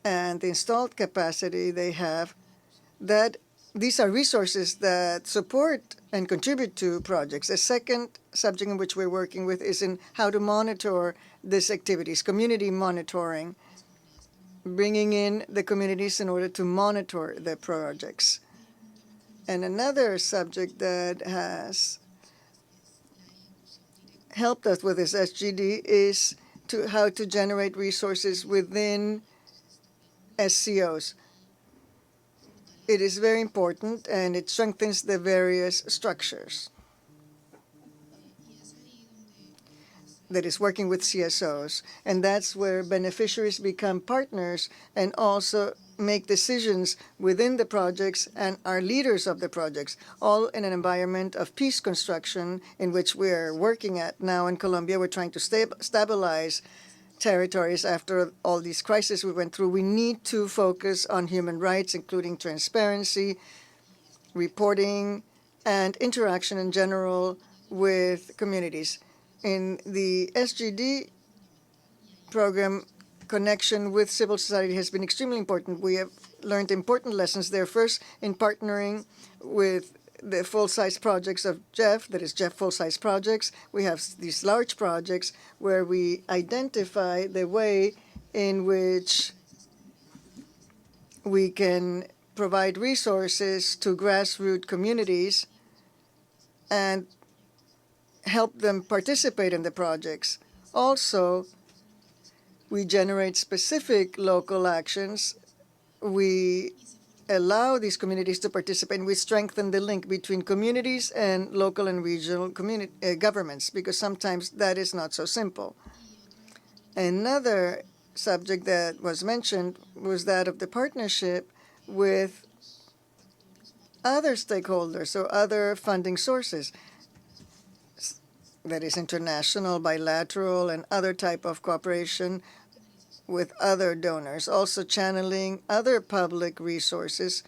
and the installed capacity they have, that these are resources that support and contribute to projects. A second subject in which we're working with is in how to monitor these activities, community monitoring, bringing in the communities in order to monitor the projects. And another subject that has helped us with this SGD is how to generate resources within SCOs. It is very important, and it strengthens the various structures that is working with CSOs. And that's where beneficiaries become partners and also make decisions within the projects and are leaders of the projects, all in an environment of peace construction in which we're working at now in Colombia. We're trying to stabilize territories after all these crises we went through. We need to focus on human rights, including transparency, reporting, and interaction in general with communities. In the SGD program, connection with civil society has been extremely important. We have learned important lessons there. First, in partnering with the full-size projects of Gef, that is Gef full-size projects. We have these large projects where we identify the way in which we can provide resources to grassroots communities and help them participate in the projects. Also, we generate specific local actions. We allow these communities to participate, and we strengthen the link between communities and local and regional governments, because sometimes that is not so simple. Another subject that was mentioned was that of the partnership with other stakeholders or other funding sources, that is international, bilateral, and other type of cooperation with other donors, also channeling other public resources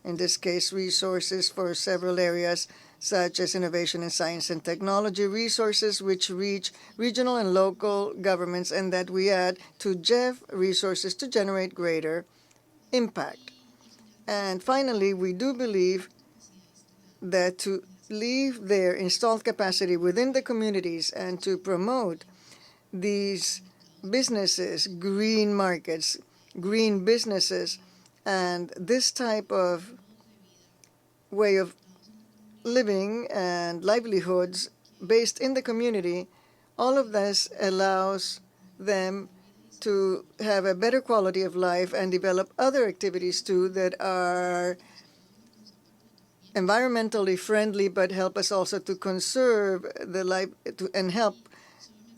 in this case resources for several areas such as innovation in science and technology, resources which reach regional and local governments, and that we add to Gef resources to generate greater impact. And finally, we do believe that to leave their installed capacity within the communities and to promote these businesses, green markets, green businesses, and this type of way of living and livelihoods based in the community, all of this allows them to have a better quality of life and develop other activities too that are environmentally friendly but help us also to conserve the life and help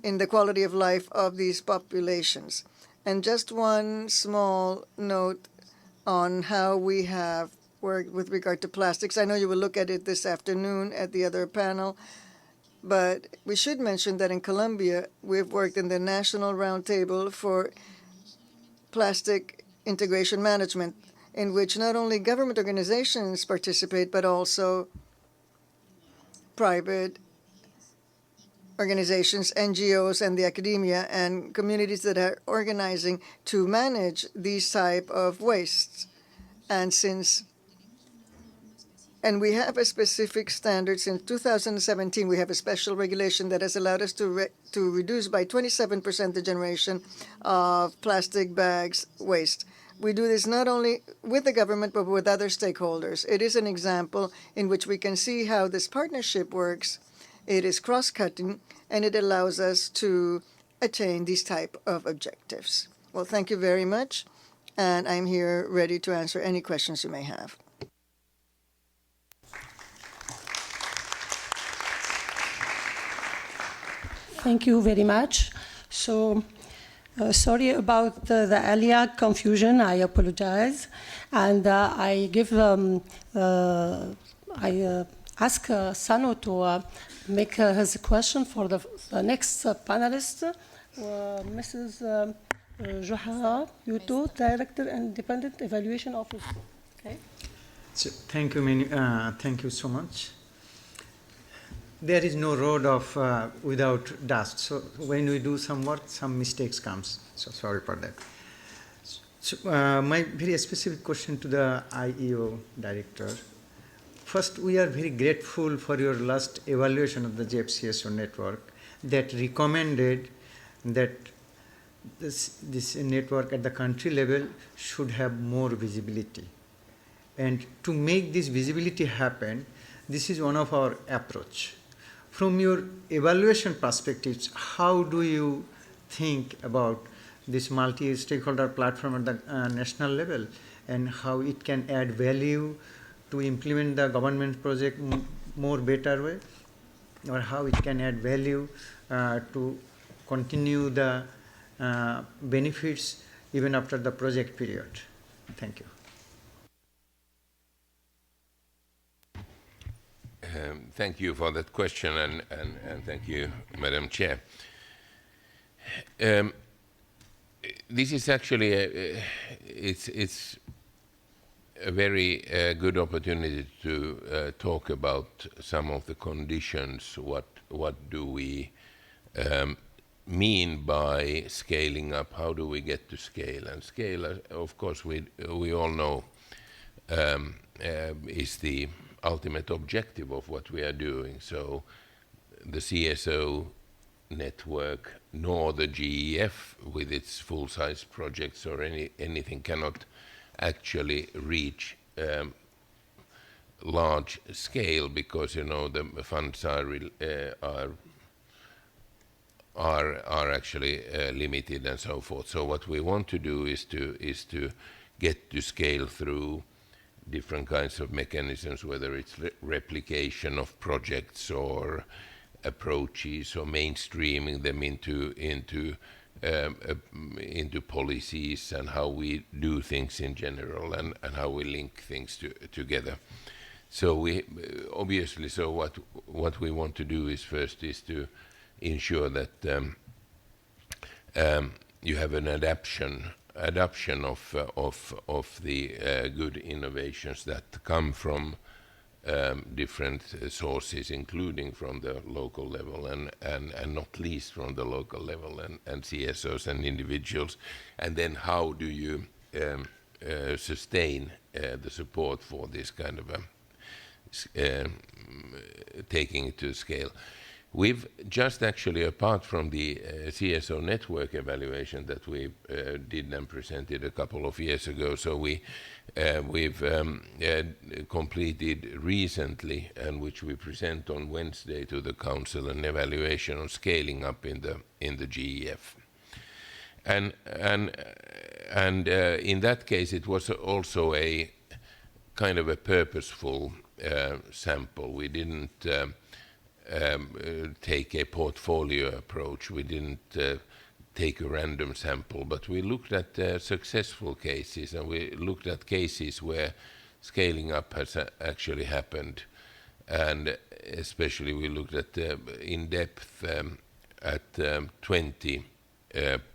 in the quality of life of these populations. And just one small note on how we have worked with regard to plastics. I know you will look at it this afternoon at the other panel, but we should mention that in Colombia, we've worked in the National Roundtable for Plastic Integration Management, in which not only government organizations participate, but also private organizations, NGOs, and the academia and communities that are organizing to manage these type of wastes. And we have a specific standard. Since 2017, we have a special regulation that has allowed us to reduce by 27% the generation of plastic bags waste. We do this not only with the government, but with other stakeholders. It is an example in which we can see how this partnership works. It is cross-cutting, and it allows us to attain these type of objectives. Well, thank you very much, and I'm here ready to answer any questions you may have. Thank you very much. So, sorry about the earlier confusion. I apologize, and I ask Sano to make his question for the next panelist, Mrs. Juha Yuto, Director, Independent Evaluation Office. Okay. So, thank you so much. There is no road without dust. So when we do some work, some mistakes comes. So sorry for that. So, my very specific question to the IEO director. First, we are very grateful for your last evaluation of the Gef CSO network that recommended that this network at the country level should have more visibility. And to make this visibility happen, this is one of our approach. From your evaluation perspectives, how do you think about this multi-stakeholder platform at the national level and how it can add value to implement the government project more better way, or how it can add value to continue the benefits even after the project period? Thank you. Thank you for that question, and thank you, Madam Chair. This is actually it's a very good opportunity to talk about some of the conditions. What do we mean by scaling up? How do we get to scale? And scale, of course, we all know is the ultimate objective of what we are doing. So the CSO network nor the GEF with its full-size projects or anything cannot actually reach large scale because the funds are actually limited and so forth. So what we want to do is to get to scale through different kinds of mechanisms, whether it's replication of projects or approaches or mainstreaming them into policies and how we do things in general and how we link things together. So we obviously, so what we want to do is first is to ensure that you have an adaptation adoption of the good innovations that come from different sources, including from the local level and not least from the local level and CSOs and individuals. And then how do you sustain the support for this kind of taking it to scale? We've just actually, apart from the CSO network evaluation that we did and presented a couple of years ago, so we've completed recently, and which we present on Wednesday to the Council, an evaluation on scaling up in the GEF. And in that case, it was also a kind of a purposeful sample. We didn't take a portfolio approach. We didn't take a random sample, but we looked at successful cases, and we looked at cases where scaling up has actually happened. And especially we looked at in depth at 20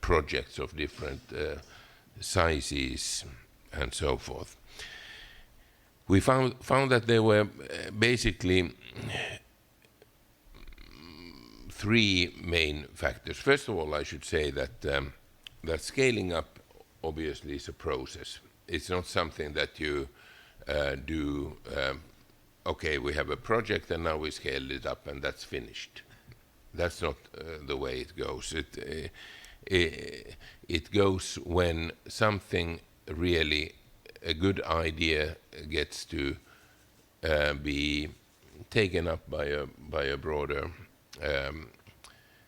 projects of different sizes and so forth. We found that there were basically three main factors. First of all, I should say that that scaling up obviously is a process. It's not something that you do. Okay, we have a project and now we scaled it up and that's finished. That's not the way it goes. It goes when something really, a good idea gets to be taken up by a broader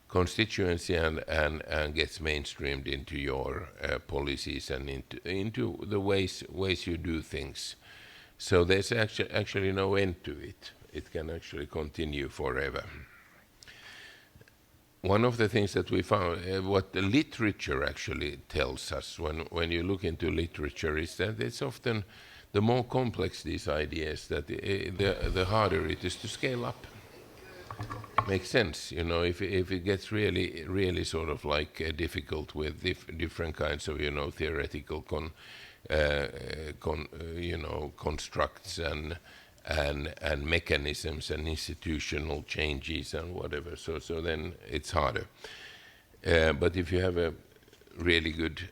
constituency and gets mainstreamed into your policies and into the ways you do things. So there's actually no end to it. It can actually continue forever. One of the things that we found, what the literature actually tells us when you look into literature, is that it's often the more complex these ideas, that the harder it is to scale up. Makes sense, you know, if it gets really sort of like difficult with different kinds of, you know, theoretical constructs and mechanisms and institutional changes and whatever. So then it's harder. But if you have a really good,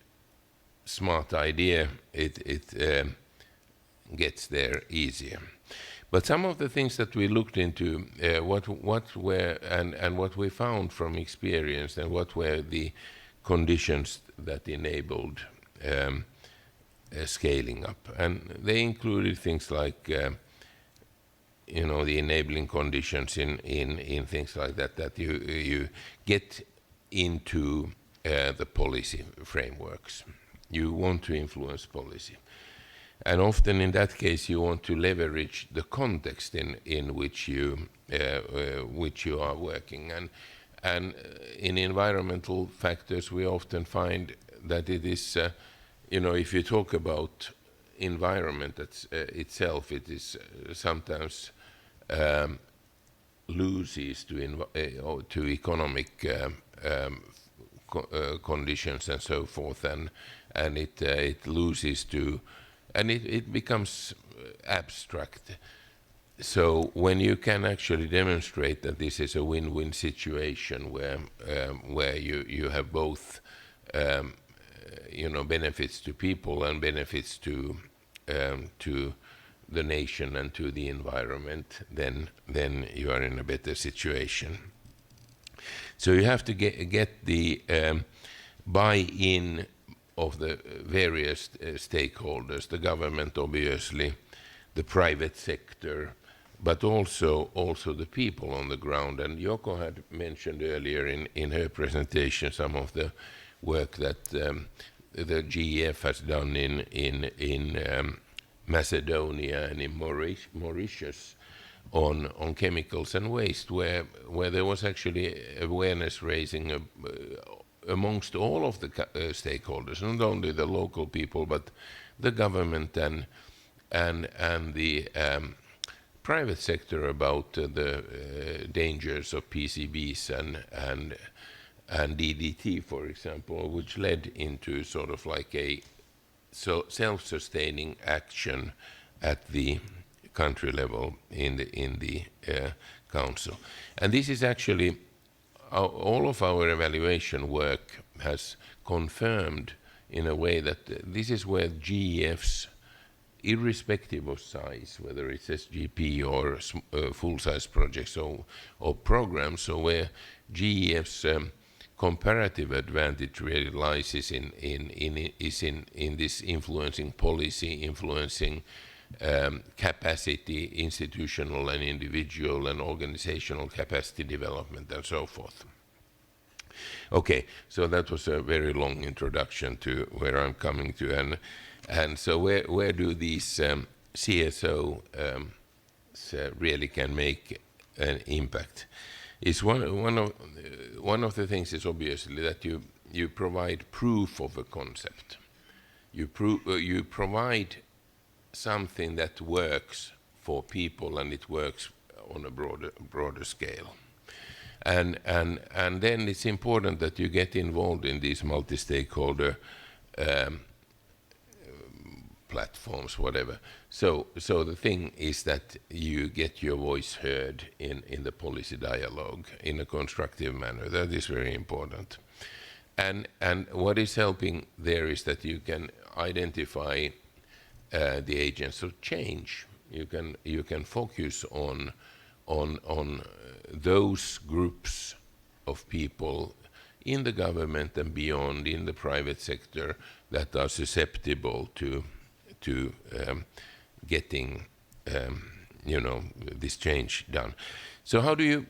smart idea, it gets there easier. But some of the things that we looked into, what were and what we found from experience, and what were the conditions that enabled scaling up, and they included things like you know, the enabling conditions in things like that you get into the policy frameworks. You want to influence policy. And often in that case, you want to leverage the context in which you are working. And in environmental factors, we often find that it is, you know, if you talk about environment itself, it is sometimes loses to economic conditions and so forth, and it loses to. And it becomes abstract. So when you can actually demonstrate that this is a win-win situation where you have both, you know, benefits to people and benefits to the nation and to the environment, then you are in a better situation. So you have to get the buy-in of the various stakeholders, the government obviously, the private sector, but also the people on the ground. And Yoko had mentioned earlier in her presentation some of the work that the GEF has done in Macedonia and in Mauritius on chemicals and waste, where there was actually awareness raising amongst all of the stakeholders, not only the local people, but the government and the private sector about the dangers of PCBs and DDT, for example, which led into sort of like a self-sustaining action at the country level in the council. And this is actually, all of our evaluation work has confirmed in a way that this is where GEFs, irrespective of size, whether it's SGP or full-size projects or programs, so where GEF's comparative advantage really lies is in this influencing policy, influencing capacity, institutional and individual and organizational capacity development, and so forth. Okay, so that was a very long introduction to where I'm coming to, and so where do these CSO really can make an impact? Is one of the things is obviously that you provide proof of a concept. You provide something that works for people, and it works on a broader scale. And then it's important that you get involved in these multi-stakeholder platforms, whatever. So the thing is that you get your voice heard in the policy dialogue in a constructive manner. That is very important. And what is helping there is that you can identify the agents of change. You can focus on those groups of people in the government and beyond, in the private sector, that are susceptible to getting this change done. So how do you,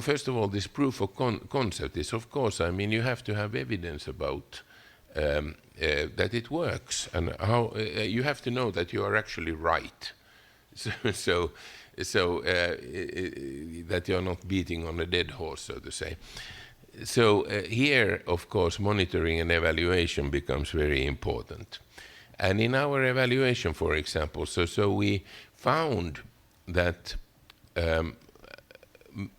first of all, this proof of concept is, of course, I mean, you have to have evidence about that it works, and how you have to know that you are actually right. So that you're not beating on a dead horse, so to say. So here, of course, monitoring and evaluation becomes very important. And in our evaluation, for example, so we found that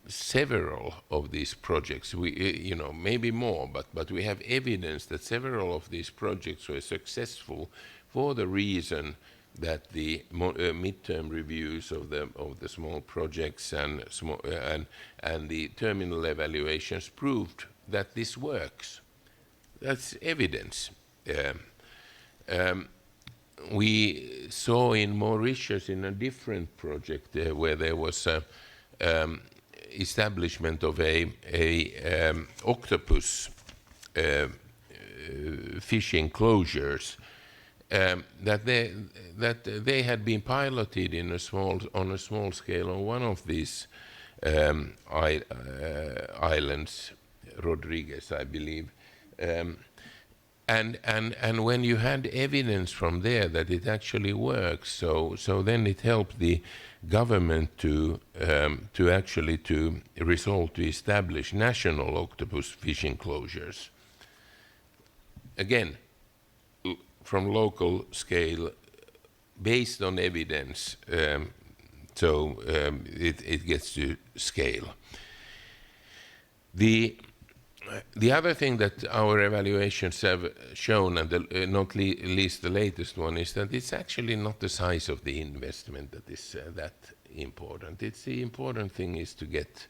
several of these projects, maybe more, but we have evidence that several of these projects were successful for the reason that the midterm reviews of the small projects and the terminal evaluations proved that this works. That's evidence. We saw in Mauritius, in a different project where there was establishment of a octopus fishing closures, that they had been piloted on a small scale on one of these islands, Rodriguez, I believe. And when you had evidence from there that it actually works, so then it helped the government to actually resolve to establish national octopus fishing closures. Again, from local scale, based on evidence, it gets to scale. The other thing that our evaluations have shown, and not least the latest one, is that it's actually not the size of the investment that is that important. It's the important thing is to get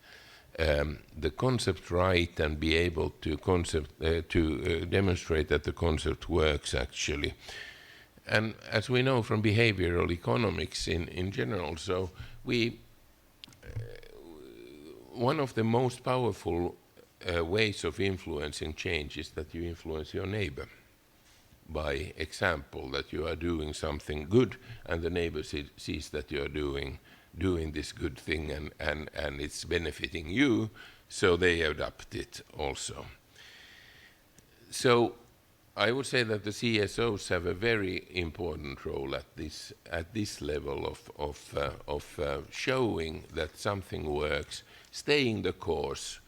the concept right and be able to demonstrate that the concept works actually. And as we know from behavioral economics in general, so one of the most powerful ways of influencing change is that you influence your neighbor by example, that you are doing something good and the neighbor sees that you are doing this good thing and it's benefiting you, so they adopt it also. So I would say that the CSOs have a very important role at this level of showing that something works, staying the course,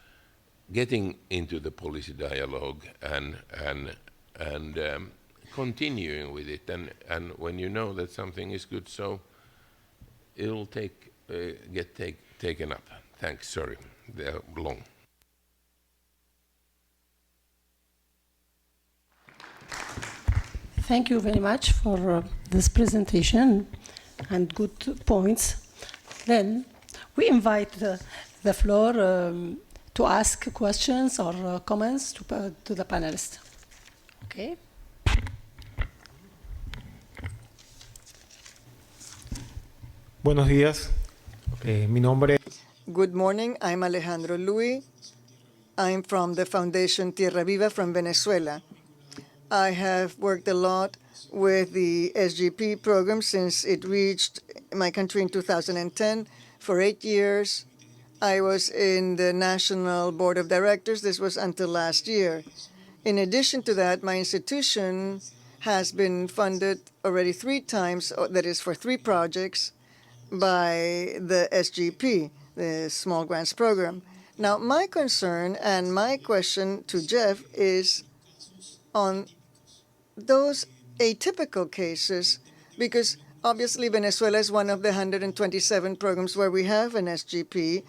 getting into the policy dialogue and continuing with it, and when you know that something is good, so it'll get taken up. Thanks. Sorry, they're long. Thank you very much for this presentation and good points. Then we invite the floor to ask questions or comments to the panelists. Okay. Buenos días. Mi nombre. Good morning. I'm Alejandro Luis. I'm from the Foundation Tierra Viva from Venezuela. I have worked a lot with the SGP program since it reached my country in 2010. For 8 years, I was in the National Board of Directors. This was until last year. In addition to that, my institution has been funded already 3 times, that is for 3 projects, by the SGP, the Small Grants Program. Now, my concern and my question to Gef is on those atypical cases, because obviously Venezuela is one of the 127 programs where we have an SGP,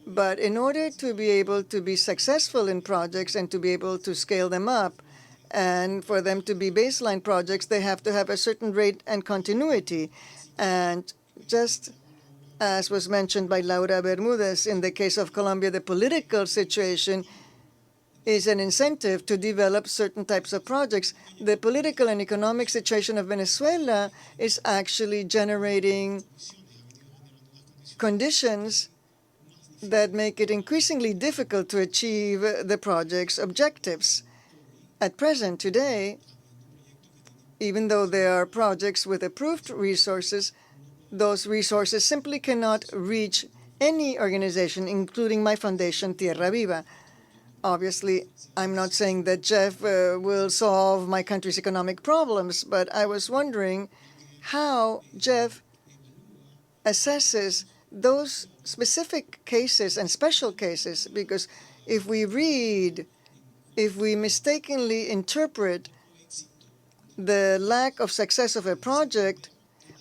but in order to be able to be successful in projects and to be able to scale them up, and for them to be baseline projects, they have to have a certain rate and continuity. And just as was mentioned by Laura Bermudez, in the case of Colombia, the political situation is an incentive to develop certain types of projects. The political and economic situation of Venezuela is actually generating conditions that make it increasingly difficult to achieve the project's objectives. At present, today, even though there are projects with approved resources, those resources simply cannot reach any organization, including my foundation, Tierra Viva. Obviously, I'm not saying that Gef will solve my country's economic problems, but I was wondering how Gef assesses those specific cases and special cases, because if we mistakenly interpret the lack of success of a project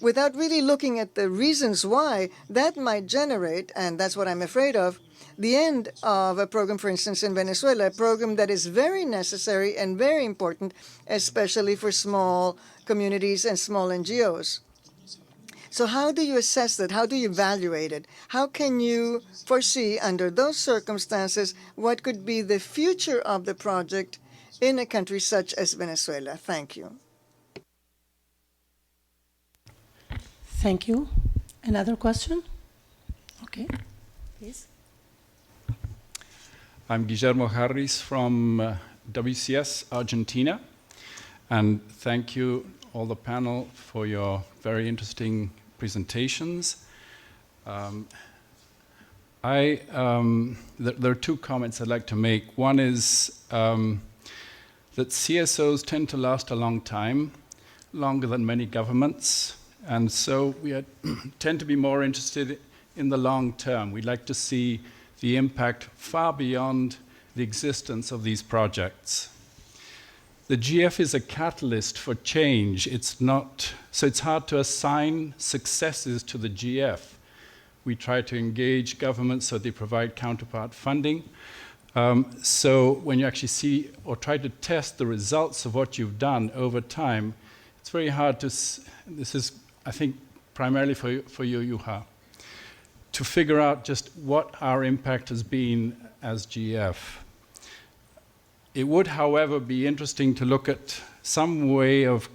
without really looking at the reasons why, that might generate, and that's what I'm afraid of, the end of a program, for instance, in Venezuela, a program that is very necessary and very important, especially for small communities and small NGOs. So how do you assess that? How do you evaluate it? How can you foresee, under those circumstances, what could be the future of the project in a country such as Venezuela? Thank you. Thank you. Another question? Okay, please. I'm Guillermo Harris from WCS Argentina, and thank you all the panel for your very interesting presentations. There are 2 comments I'd like to make. One is that CSOs tend to last a long time, longer than many governments, and so we tend to be more interested in the long term. We'd like to see the impact far beyond the existence of these projects. The GF is a catalyst for change. So it's hard to assign successes to the GF. We try to engage governments so they provide counterpart funding. So when you actually see or try to test the results of what you've done over time, it's very hard to, this is, I think, primarily for you, Juha, to figure out just what our impact has been as GF. It would, however, be interesting to look at some way of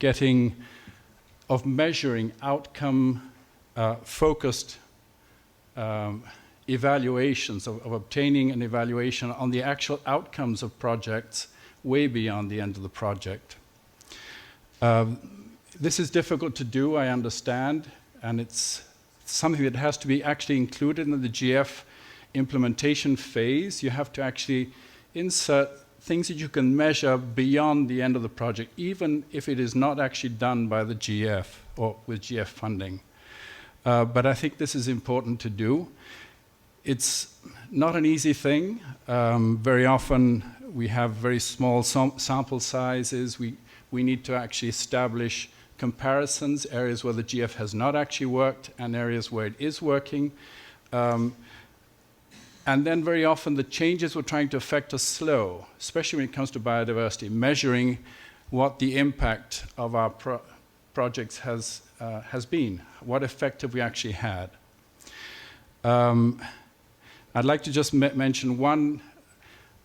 measuring outcome-focused evaluations, of obtaining an evaluation on the actual outcomes of projects way beyond the end of the project. This is difficult to do, I understand, and it's something that has to be actually included in the GF implementation phase. You have to actually insert things that you can measure beyond the end of the project, even if it is not actually done by the GF or with GF funding. But I think this is important to do. It's not an easy thing. Very often we have very small sample sizes. We need to actually establish comparisons, areas where the GF has not actually worked and areas where it is working. And then very often the changes we're trying to affect are slow, especially when it comes to biodiversity. Measuring what the impact of our projects has been. What effect have we actually had? I'd like to just mention one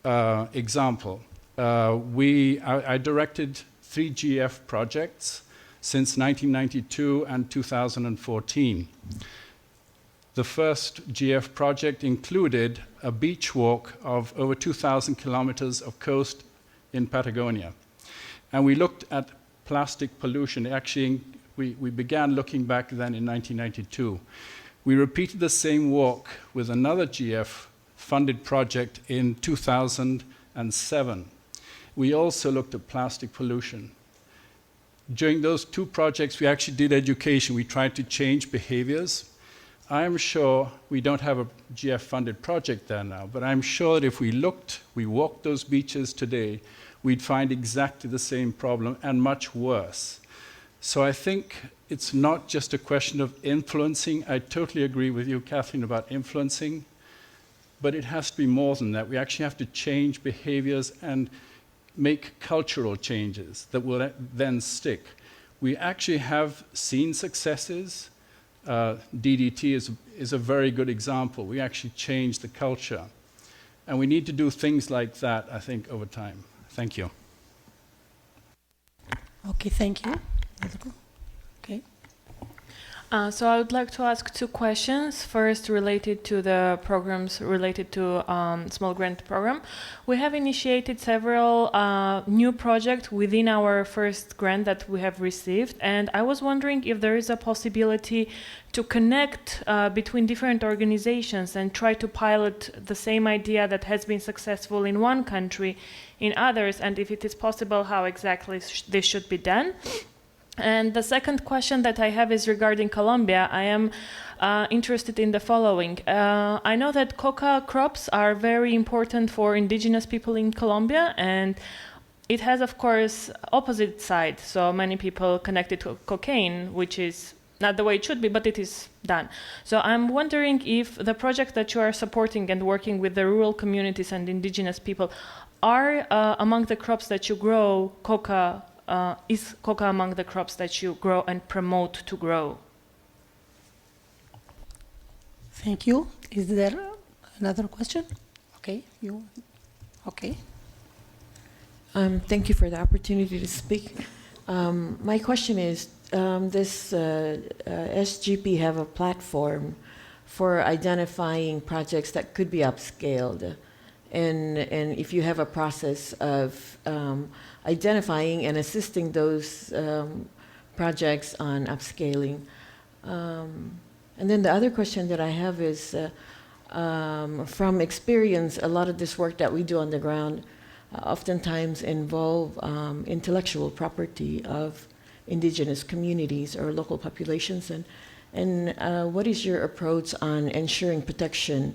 example. I directed 3 GF projects since 1992 and 2014. The first GF project included a beach walk of over 2,000 kilometers of coast in Patagonia. And we looked at plastic pollution. Actually, we began looking back then in 1992. We repeated the same walk with another GF-funded project in 2007. We also looked at plastic pollution. During those 2 projects, we actually did education. We tried to change behaviors. I'm sure we don't have a GF-funded project there now, but I'm sure that if we walked those beaches today, we'd find exactly the same problem and much worse. So I think it's not just a question of influencing. I totally agree with you, Kathleen, about influencing, but it has to be more than that. We actually have to change behaviors and make cultural changes that will then stick. We actually have seen successes. DDT is a very good example. We actually changed the culture. And we need to do things like that, I think, over time. Thank you. Okay, thank you. Okay. So I would like to ask 2 questions. First, related to the programs related to small grant program. We have initiated several new projects within our first grant that we have received, and I was wondering if there is a possibility to connect between different organizations and try to pilot the same idea that has been successful in one country in others, and if it is possible, how exactly this should be done. And the second question that I have is regarding Colombia. I am interested in the following. I know that coca crops are very important for indigenous people in Colombia, and it has, of course, opposite side. So many people connected to cocaine, which is not the way it should be, but it is done. So I'm wondering if the project that you are supporting and working with the rural communities and indigenous people are among the crops that you grow coca. Is coca among the crops that you grow and promote to grow? Thank you. Is there another question? Okay, you. Okay. Thank you for the opportunity to speak. My question is, this SGP have a platform for identifying projects that could be upscaled, and if you have a process of identifying and assisting those projects on upscaling. And then the other question that I have is, from experience, a lot of this work that we do on the ground oftentimes involve intellectual property of indigenous communities or local populations. And what is your approach on ensuring protection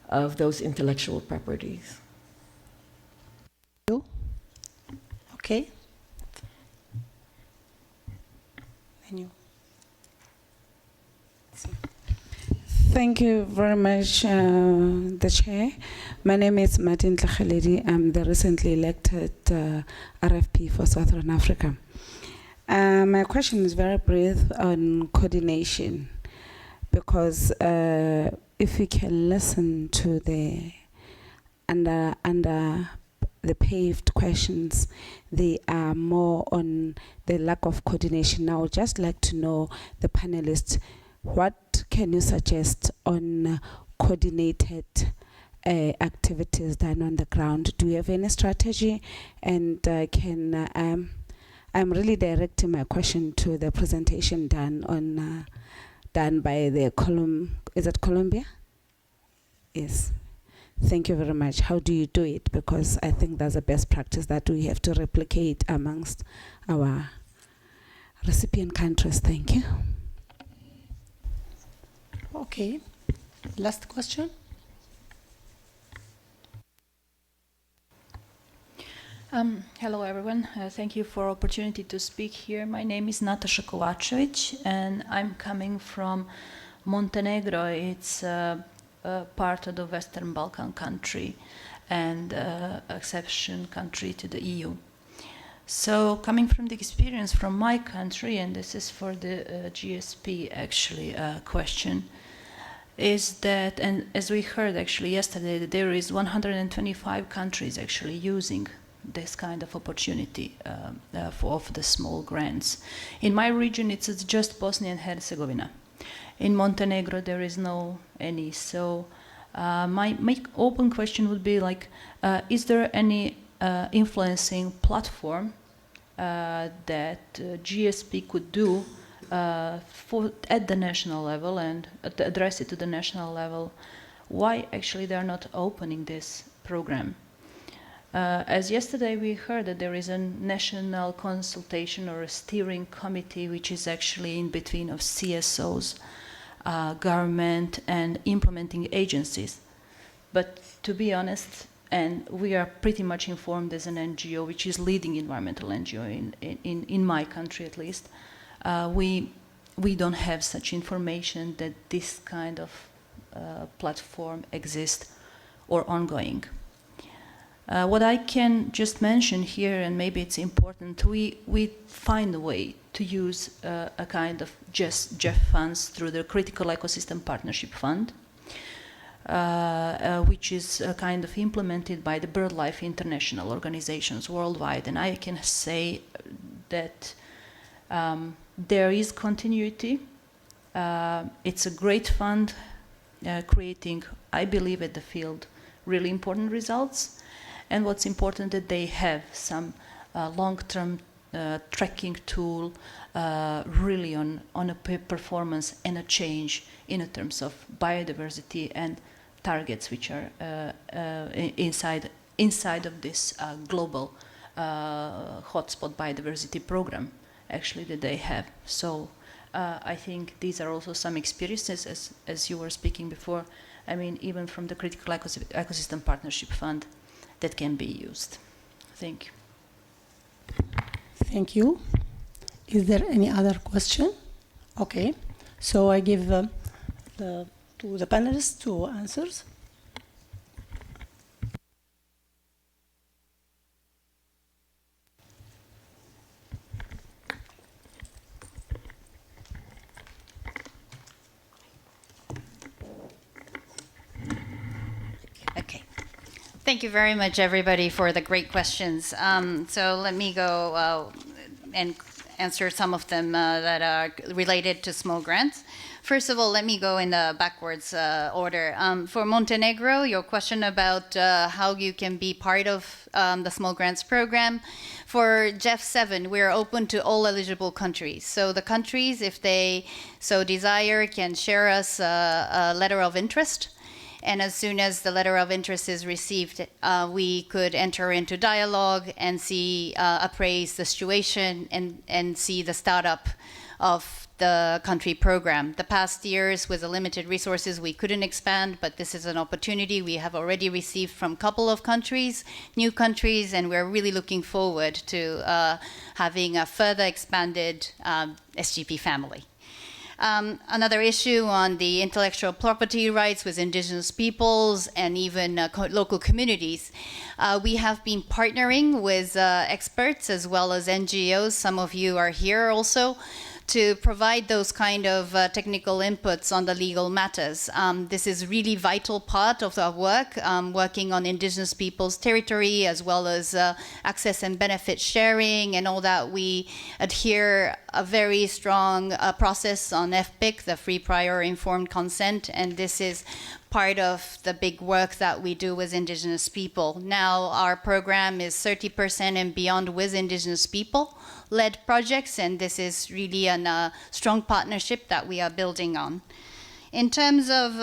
of those intellectual properties? Okay. And you. Thank you very much, the Chair. My name is Martin Tlachaledi. I'm the recently elected RFP for Southern Africa. My question is very brief on coordination, because if we can listen to the under the paved questions, they are more on the lack of coordination. I would just like to know, the panelists, what can you suggest on coordinated activities done on the ground? Do you have any strategy? And I'm really directing my question to the presentation done by the is it Colombia? Yes. Thank you very much. How do you do it? Because I think that's a best practice that we have to replicate amongst our recipient countries. Thank you. Okay. Last question. Hello, everyone. Thank you for opportunity to speak here. My name is Natasha Kovacevic, and I'm coming from Montenegro. It's part of the Western Balkan country and accession country to the EU. So coming from the experience from my country, and this is for the GSP actually question, is that, and as we heard actually yesterday, that there is 125 countries actually using this kind of opportunity of the small grants. In my region, it's just Bosnia and Herzegovina. In Montenegro, there is no any. So my open question would be like, is there any influencing platform that GSP could do at the national level and address it to the national level? Why actually they are not opening this program? As yesterday we heard that there is a national consultation or a steering committee which is actually in between of CSOs, government and implementing agencies. But to be honest, and we are pretty much informed as an NGO, which is leading environmental NGO in my country at least, we don't have such information that this kind of platform exists or ongoing. What I can just mention here, and maybe it's important, we find a way to use a kind of Gef funds through the Critical Ecosystem Partnership Fund, which is kind of implemented by the BirdLife International organizations worldwide. And I can say that there is continuity. It's a great fund, creating, I believe, at the field, really important results. And what's important that they have some long-term tracking tool really on a performance and a change in terms of biodiversity and targets which are inside of this global hotspot biodiversity program actually that they have. So I think these are also some experiences as you were speaking before. I mean, even from the Critical Ecosystem Partnership Fund that can be used. Thank you. Thank you. Is there any other question? Okay, so I give to the panelists to answers. Okay. Thank you very much, everybody, for the great questions. So let me go and answer some of them that are related to small grants. First of all, let me go in the backwards order. For Montenegro, your question about how you can be part of the small grants program. For Gef 7, we're open to all eligible countries. So the countries, if they so desire, can share us a letter of interest. And as soon as the letter of interest is received, we could enter into dialogue and see, appraise the situation and see the startup of the country program. The past years, with the limited resources, we couldn't expand, but this is an opportunity we have already received from a couple of countries, new countries, and we're really looking forward to having a further expanded SGP family. Another issue on the intellectual property rights with indigenous peoples and even local communities. We have been partnering with experts as well as NGOs. Some of you are here also to provide those kind of technical inputs on the legal matters. This is really vital part of our work, working on indigenous peoples' territory as well as access and benefit sharing and all that. We adhere a very strong process on FPIC, the Free Prior Informed Consent, and this is part of the big work that we do with indigenous people. Now our program is 30% and beyond with indigenous people-led projects, and this is really a strong partnership that we are building on. In terms of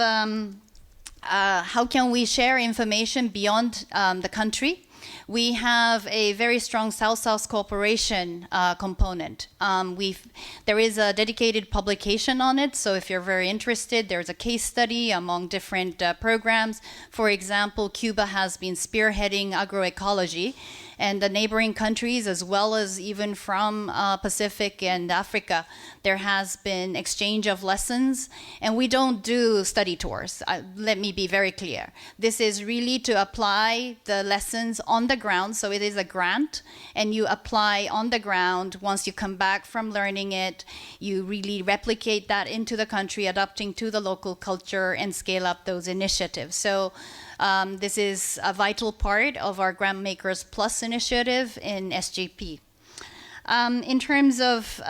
how can we share information beyond the country, we have a very strong South-South cooperation component. There is a dedicated publication on it, so if you're very interested, there's a case study among different programs. For example, Cuba has been spearheading agroecology, and the neighboring countries, as well as even from Pacific and Africa, there has been exchange of lessons. And we don't do study tours. Let me be very clear. This is really to apply the lessons on the ground. So it is a grant, and you apply on the ground. Once you come back from learning it, you really replicate that into the country, adapting to the local culture, and scale up those initiatives. So this is a vital part of our Grant Makers Plus initiative in SGP. In terms of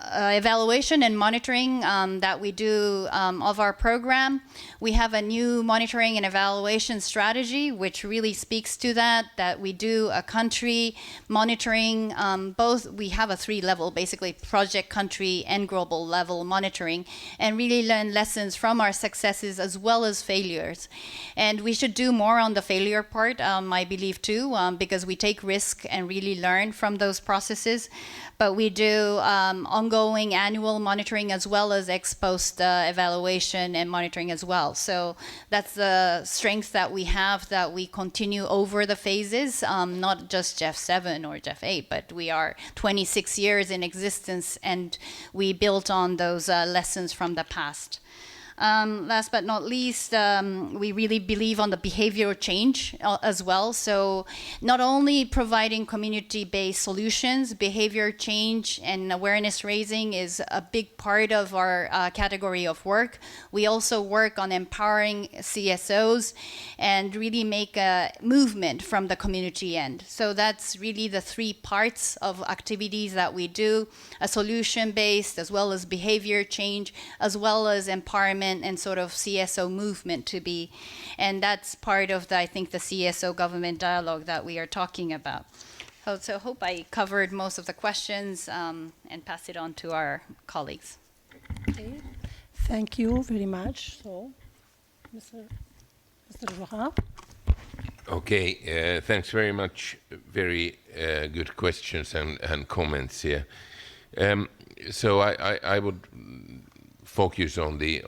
evaluation and monitoring that we do of our program, we have a new monitoring and evaluation strategy which really speaks to that we do a country monitoring, both. We have a 3-level, basically project, country, and global level monitoring, and really learn lessons from our successes as well as failures. And we should do more on the failure part, I believe too, because we take risk and really learn from those processes. But we do ongoing annual monitoring as well as ex post evaluation and monitoring as well. So that's the strength that we have, that we continue over the phases, not just Gef 7 or Gef 8, but we are 26 years in existence, and we built on those lessons from the past. Last but not least, we really believe on the behavioral change as well. So not only providing community-based solutions, behavior change and awareness raising is a big part of our category of work. We also work on empowering CSOs and really make a movement from the community end. So that's really the 3 parts of activities that we do: a solution-based, as well as behavior change, as well as empowerment and sort of CSO movement to be. And that's part of the, I think, the CSO government dialogue that we are talking about. So I hope I covered most of the questions and pass it on to our colleagues. Okay. Thank you very much. So, Mr. Wahab. Okay, thanks very much. Very good questions and comments here. So I would focus on the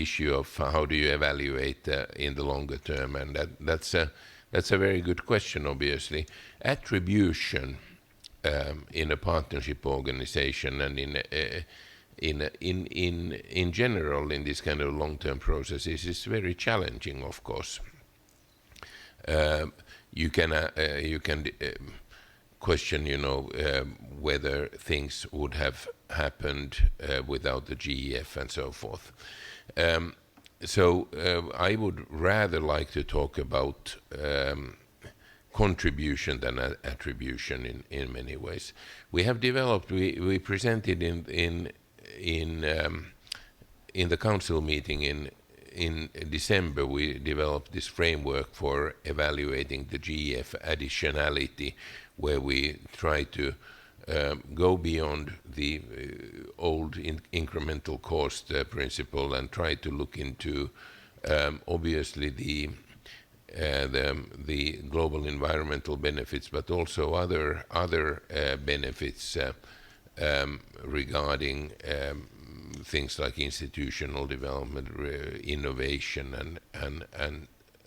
issue of how do you evaluate in the longer term, and that's a very good question. Obviously, attribution in a partnership organization and in general in this kind of long-term processes is very challenging. Of course, you can question, whether things would have happened without the GEF and so forth. So I would rather like to talk about contribution than attribution in many ways. We have developed, we presented in the council meeting in December, we developed this framework for evaluating the Gef Additionality, where we try to go beyond the old incremental cost principle and try to look into obviously the global environmental benefits, but also other benefits regarding things like institutional development, innovation, and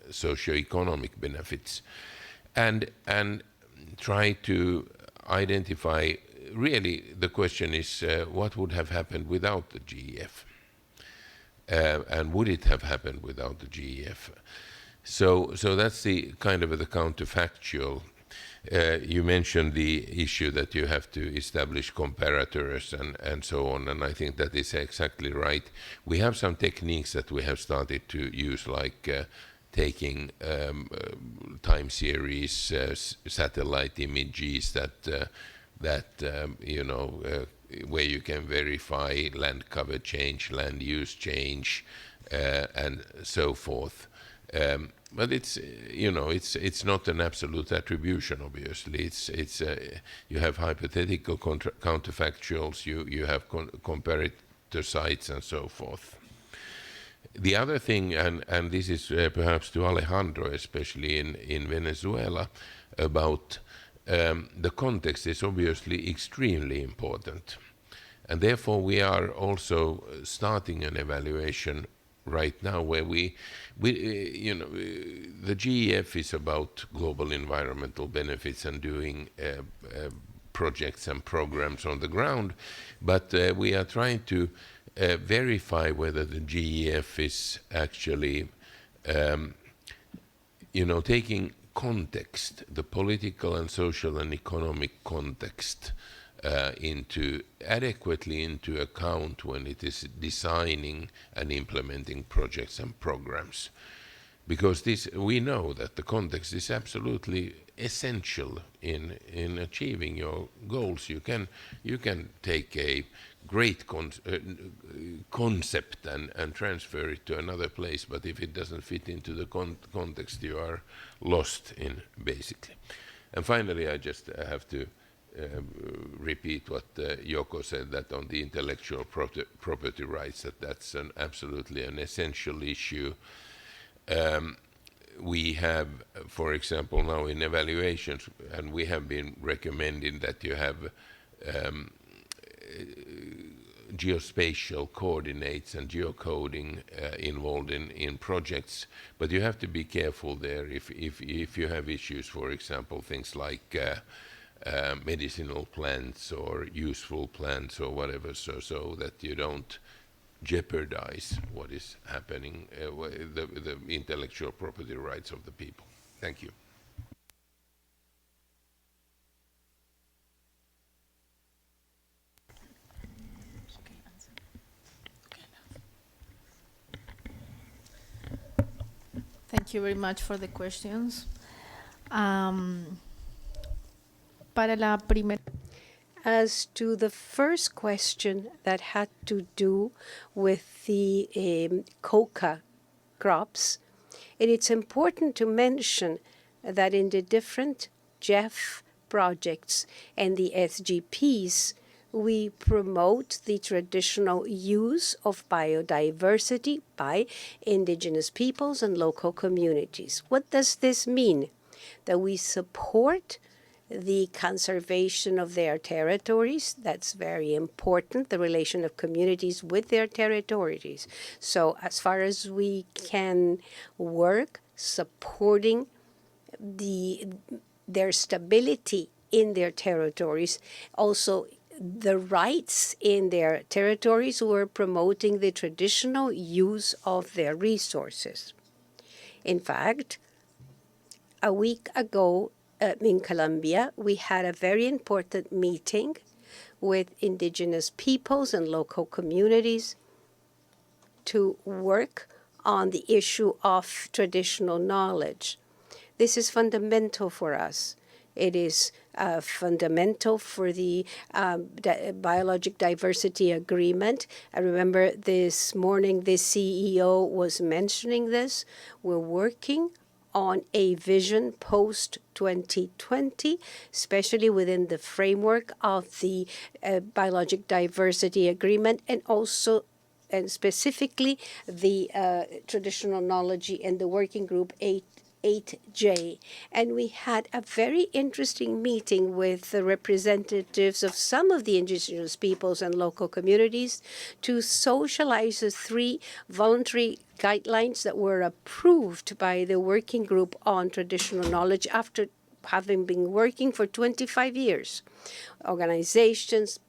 socio-economic benefits, and try to identify. Really, the question is what would have happened without the GEF, and would it have happened without the GEF? So that's the kind of the counterfactual. You mentioned the issue that you have to establish comparators and so on, and I think that is exactly right. We have some techniques that we have started to use, like taking time series satellite images that where you can verify land cover change, land use change, and so forth. But it's not an absolute attribution. Obviously, it's you have hypothetical counterfactuals, you have comparator sites, and so forth. The other thing, and this is perhaps to Alejandro, especially in Venezuela, about the context is obviously extremely important, and therefore we are also starting an evaluation right now, where we you know, the GEF is about global environmental benefits and doing projects and programs on the ground, but we are trying to verify whether the GEF is actually, you know, taking context, the political and social and economic context, adequately into account when it is designing and implementing projects and programs. Because we know that the context is absolutely essential in achieving your goals. You can take a great concept and transfer it to another place, but if it doesn't fit into the context, you are lost in, basically. And finally, I just have to repeat what Yoko said, that on the intellectual property rights, that's absolutely an essential issue. We have, for example, now in evaluations, and we have been recommending that you have geospatial coordinates and geocoding involved in projects, but you have to be careful there if you have issues, for example, things like medicinal plants or useful plants or whatever, so that you don't jeopardize what is happening, the intellectual property rights of the people. Thank you. Thank you very much for the questions. As to the first question that had to do with the coca crops, it's important to mention that in the different Gef projects and the SGPs, we promote the traditional use of biodiversity by indigenous peoples and local communities. What does this mean? That we support the conservation of their territories. That's very important, the relation of communities with their territories. So as far as we can work supporting their stability in their territories, also the rights in their territories, we're promoting the traditional use of their resources. In fact, a week ago, in Colombia, we had a very important meeting with indigenous peoples and local communities to work on the issue of traditional knowledge. This is fundamental for us. It is fundamental for the Biologic Diversity Agreement. I remember this morning the CEO was mentioning this. We're working on a vision post-2020, especially within the framework of the Biologic Diversity Agreement, and also and specifically the traditional knowledge and the working group 8J. And we had a very interesting meeting with the representatives of some of the indigenous peoples and local communities to socialize the 3 voluntary guidelines that were approved by the working group on traditional knowledge after having been working for 25 years. Organizations,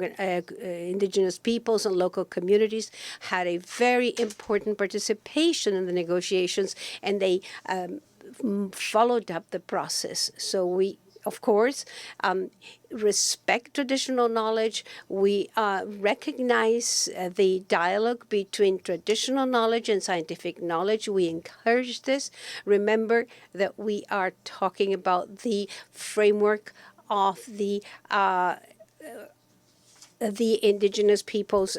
indigenous peoples and local communities had a very important participation in the negotiations, and they followed up the process. So we, of course, respect traditional knowledge. We recognize the dialogue between traditional knowledge and scientific knowledge. We encourage this. Remember that we are talking about the framework of the Indigenous Peoples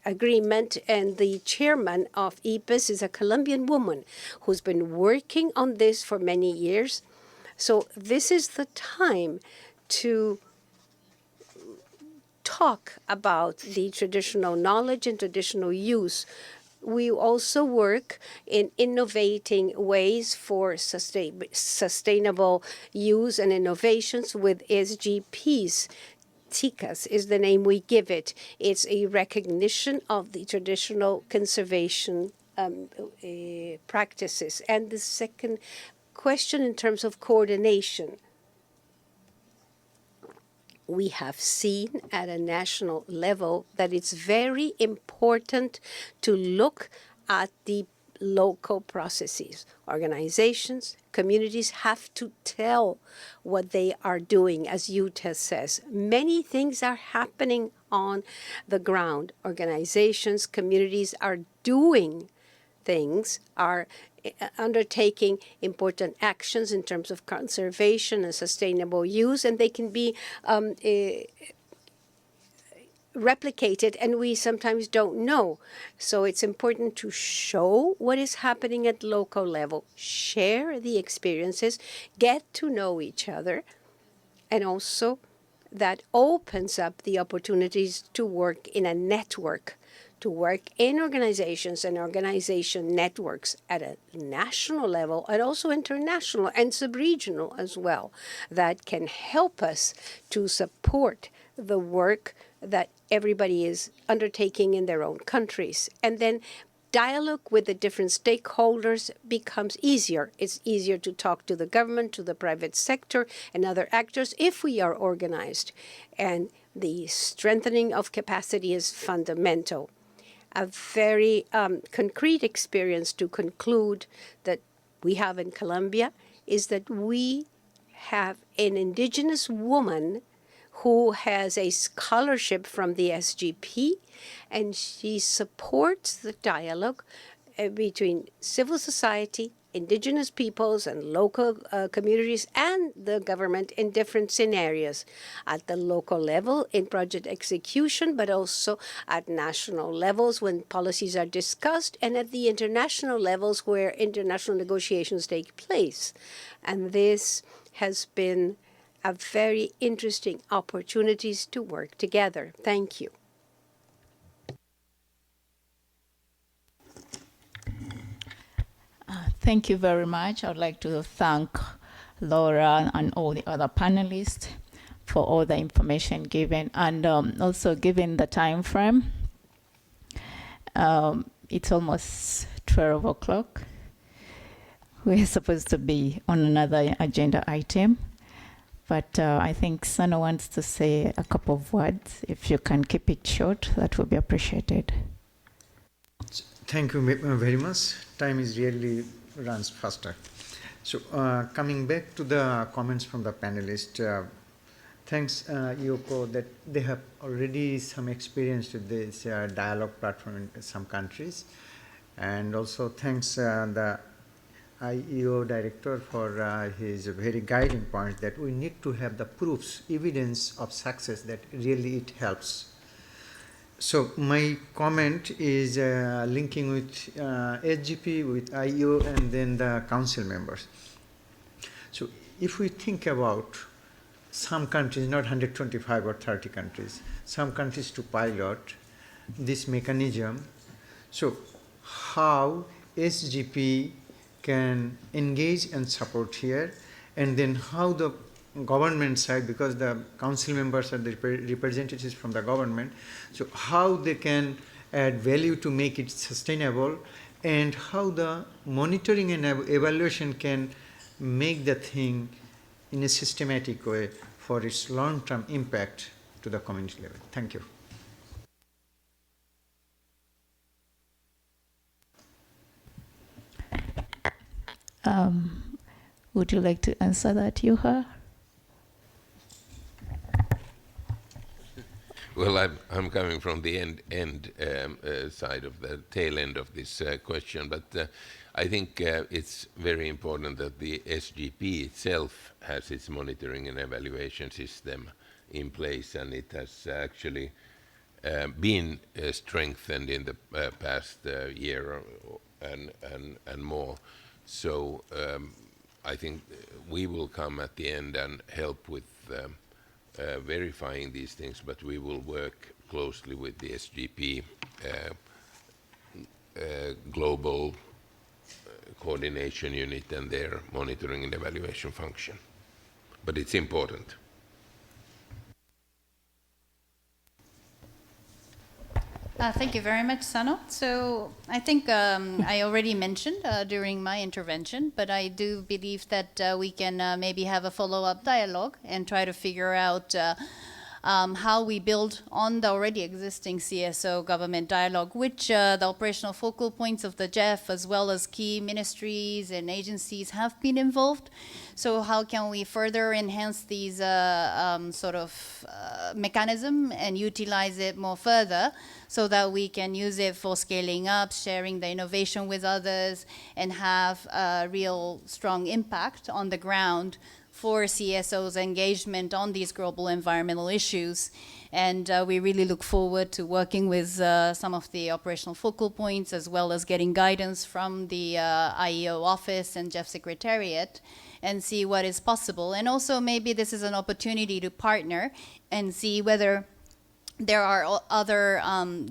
Agreement, and the chairman of IPES is a Colombian woman who's been working on this for many years. So this is the time to talk about the traditional knowledge and traditional use. We also work in innovating ways for sustainable use and innovations with SGPs. prácticas is the name we give it. It's a recognition of the traditional conservation practices. And the second question in terms of coordination. We have seen at a national level that it's very important to look at the local processes. Organizations, communities have to tell what they are doing, as Jutta says. Many things are happening on the ground. Organizations, communities are doing things, are undertaking important actions in terms of conservation and sustainable use, and they can be replicated, and we sometimes don't know. So it's important to show what is happening at local level, share the experiences, get to know each other, and also that opens up the opportunities to work in a network, to work in organizations and organization networks at a national level and also international and sub-regional as well, that can help us to support the work that everybody is undertaking in their own countries. And then dialogue with the different stakeholders becomes easier. It's easier to talk to the government, to the private sector, and other actors if we are organized. And the strengthening of capacity is fundamental. A very concrete experience to conclude that we have in Colombia is that we have an indigenous woman who has a scholarship from the SGP, and she supports the dialogue between civil society, indigenous peoples and local communities and the government in different scenarios, at the local level in project execution, but also at national levels when policies are discussed, and at the international levels where international negotiations take place. And this has been a very interesting opportunities to work together. Thank you. Thank you very much. I'd like to thank Laura and all the other panelists for all the information given, and also given the time frame. It's almost 12 o'clock. We're supposed to be on another agenda item, but I think Sana wants to say a couple of words. If you can keep it short, that would be appreciated. Thank you very much. Time is really runs faster. So coming back to the comments from the panelists, thanks Yoko that they have already some experience with this dialogue platform in some countries, and also thanks the IEO director for his very guiding points that we need to have the proofs, evidence of success that really it helps. So my comment is linking with SGP, with IEO, and then the council members. So if we think about some countries, not 125 or 30 countries, some countries to pilot this mechanism, so how SGP can engage and support here, and then how the government side, because the council members are the representatives from the government, so how they can add value to make it sustainable, and how the monitoring and evaluation can make the thing in a systematic way for its long-term impact to the community level. Thank you. Would you like to answer that, Yuha? Well, I'm coming from the end side of the tail end of this question, but I think it's very important that the SGP itself has its monitoring and evaluation system in place, and it has actually been strengthened in the past year and more. So I think we will come at the end and help with verifying these things, but we will work closely with the SGP global coordination unit and their monitoring and evaluation function. But it's important. Thank you very much, Sano. So I think I already mentioned during my intervention, but I do believe that we can maybe have a follow-up dialogue and try to figure out how we build on the already existing CSO government dialogue, which the operational focal points of the Gef, as well as key ministries and agencies, have been involved. So how can we further enhance these mechanism and utilize it more further so that we can use it for scaling up, sharing the innovation with others, and have a real strong impact on the ground for CSO's engagement on these global environmental issues. And we really look forward to working with some of the operational focal points, as well as getting guidance from the IEO office and Gef Secretariat, and see what is possible. And also maybe this is an opportunity to partner and see whether there are other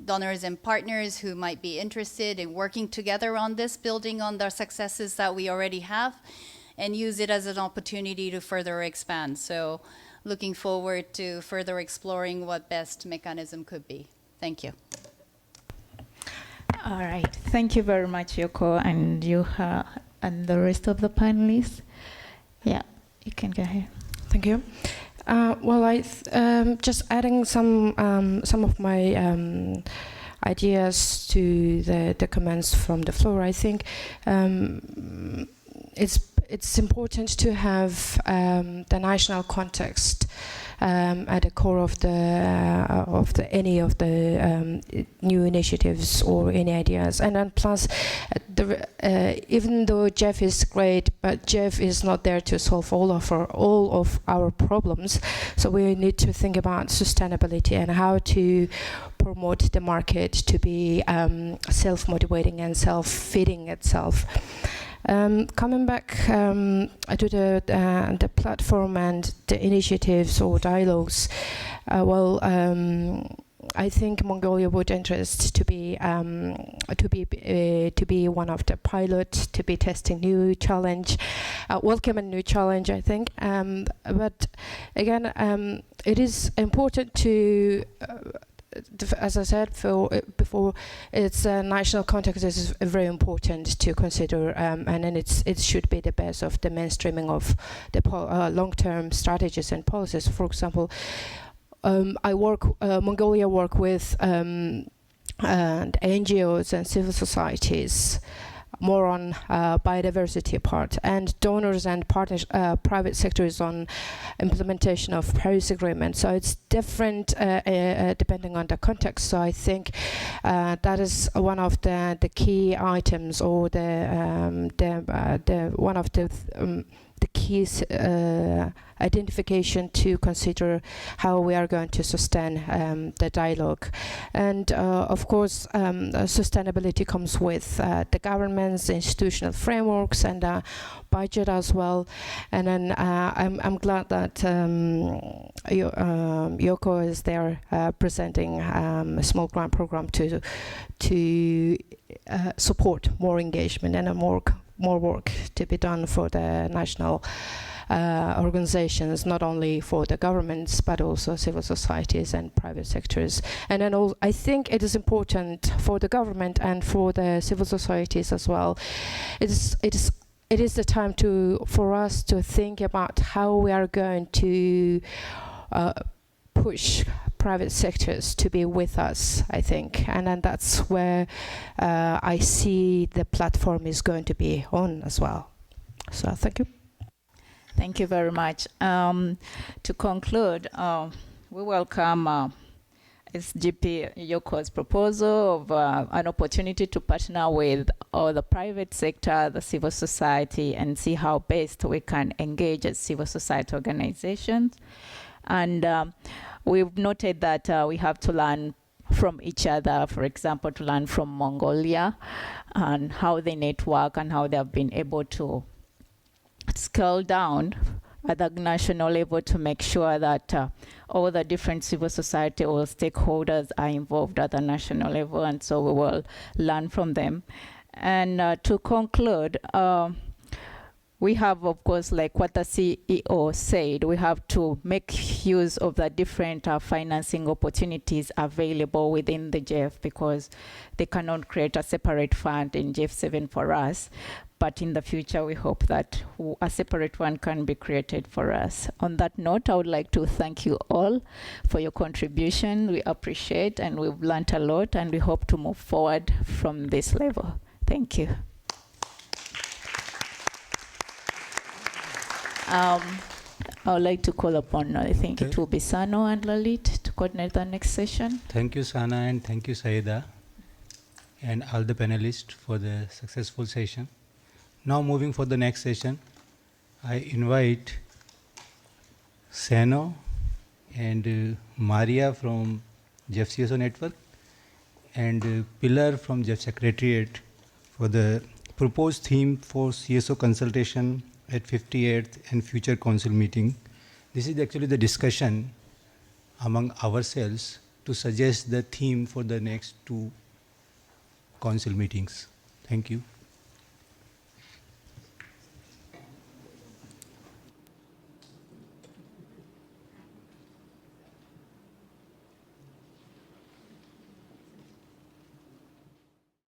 donors and partners who might be interested in working together on this, building on the successes that we already have, and use it as an opportunity to further expand. So looking forward to further exploring what best mechanism could be. Thank you. All right. Thank you very much, Yoko, and you and the rest of the panelists. Yeah, you can go ahead. Thank you. Well, just adding some of my ideas to the comments from the floor. I think it's important to have the national context at the core of any of the new initiatives or any ideas. And then plus, even though Gef is great, but Gef is not there to solve all of our problems. So we need to think about sustainability and how to promote the market to be self-motivating and self-feeding itself. Coming back to the platform and the initiatives or dialogues, I think Mongolia would interest to be one of the pilot, to be testing new challenge, welcome a new challenge, I think. But again, it is important to. As I said before, its national context is very important to consider, and then it should be the base of the mainstreaming of the long-term strategies and policies. For example, Mongolia work with NGOs and civil societies more on biodiversity part, and donors and partners, private sectors on implementation of Paris Agreement. So it's different depending on the context. So I think that is one of the key items, or one of the keys identification to consider how we are going to sustain the dialogue. And of course, sustainability comes with the government's institutional frameworks and budget as well. And then I'm glad that Yoko is there presenting a small grant program to support more engagement and more work to be done for the national organizations, not only for the governments, but also civil societies and private sectors. And then I think it is important for the government and for the civil societies as well. It is the time for us to think about how we are going to push private sectors to be with us, I think. And then that's where I see the platform is going to be on as well. So thank you. Thank you very much. To conclude, we welcome SGP Yoko's proposal of an opportunity to partner with all the private sector, the civil society, and see how best we can engage as civil society organizations. And we've noted that we have to learn from each other, for example, to learn from Mongolia and how they network and how they have been able to scale down at the national level to make sure that all the different civil society or stakeholders are involved at the national level, and so we will learn from them. And to conclude, we have, of course, like what the CEO said, we have to make use of the different financing opportunities available within the Gef, because they cannot create a separate fund in Gef7 for us. But in the future, we hope that a separate one can be created for us. On that note, I would like to thank you all for your contribution. We appreciate, and we've learned a lot, and we hope to move forward from this level. Thank you. I would like to call upon, I think it will be Sano and Lalit to coordinate the next session. Thank you, Sana, and thank you, Saida, and all the panelists for the successful session. Now moving for the next session, I invite Sano and Maria from Gef CSO Network and Pilar from Gef Secretariat for the proposed theme for CSO consultation at 58th and future council meeting. This is actually the discussion among ourselves to suggest the theme for the next 2 council meetings. Thank you.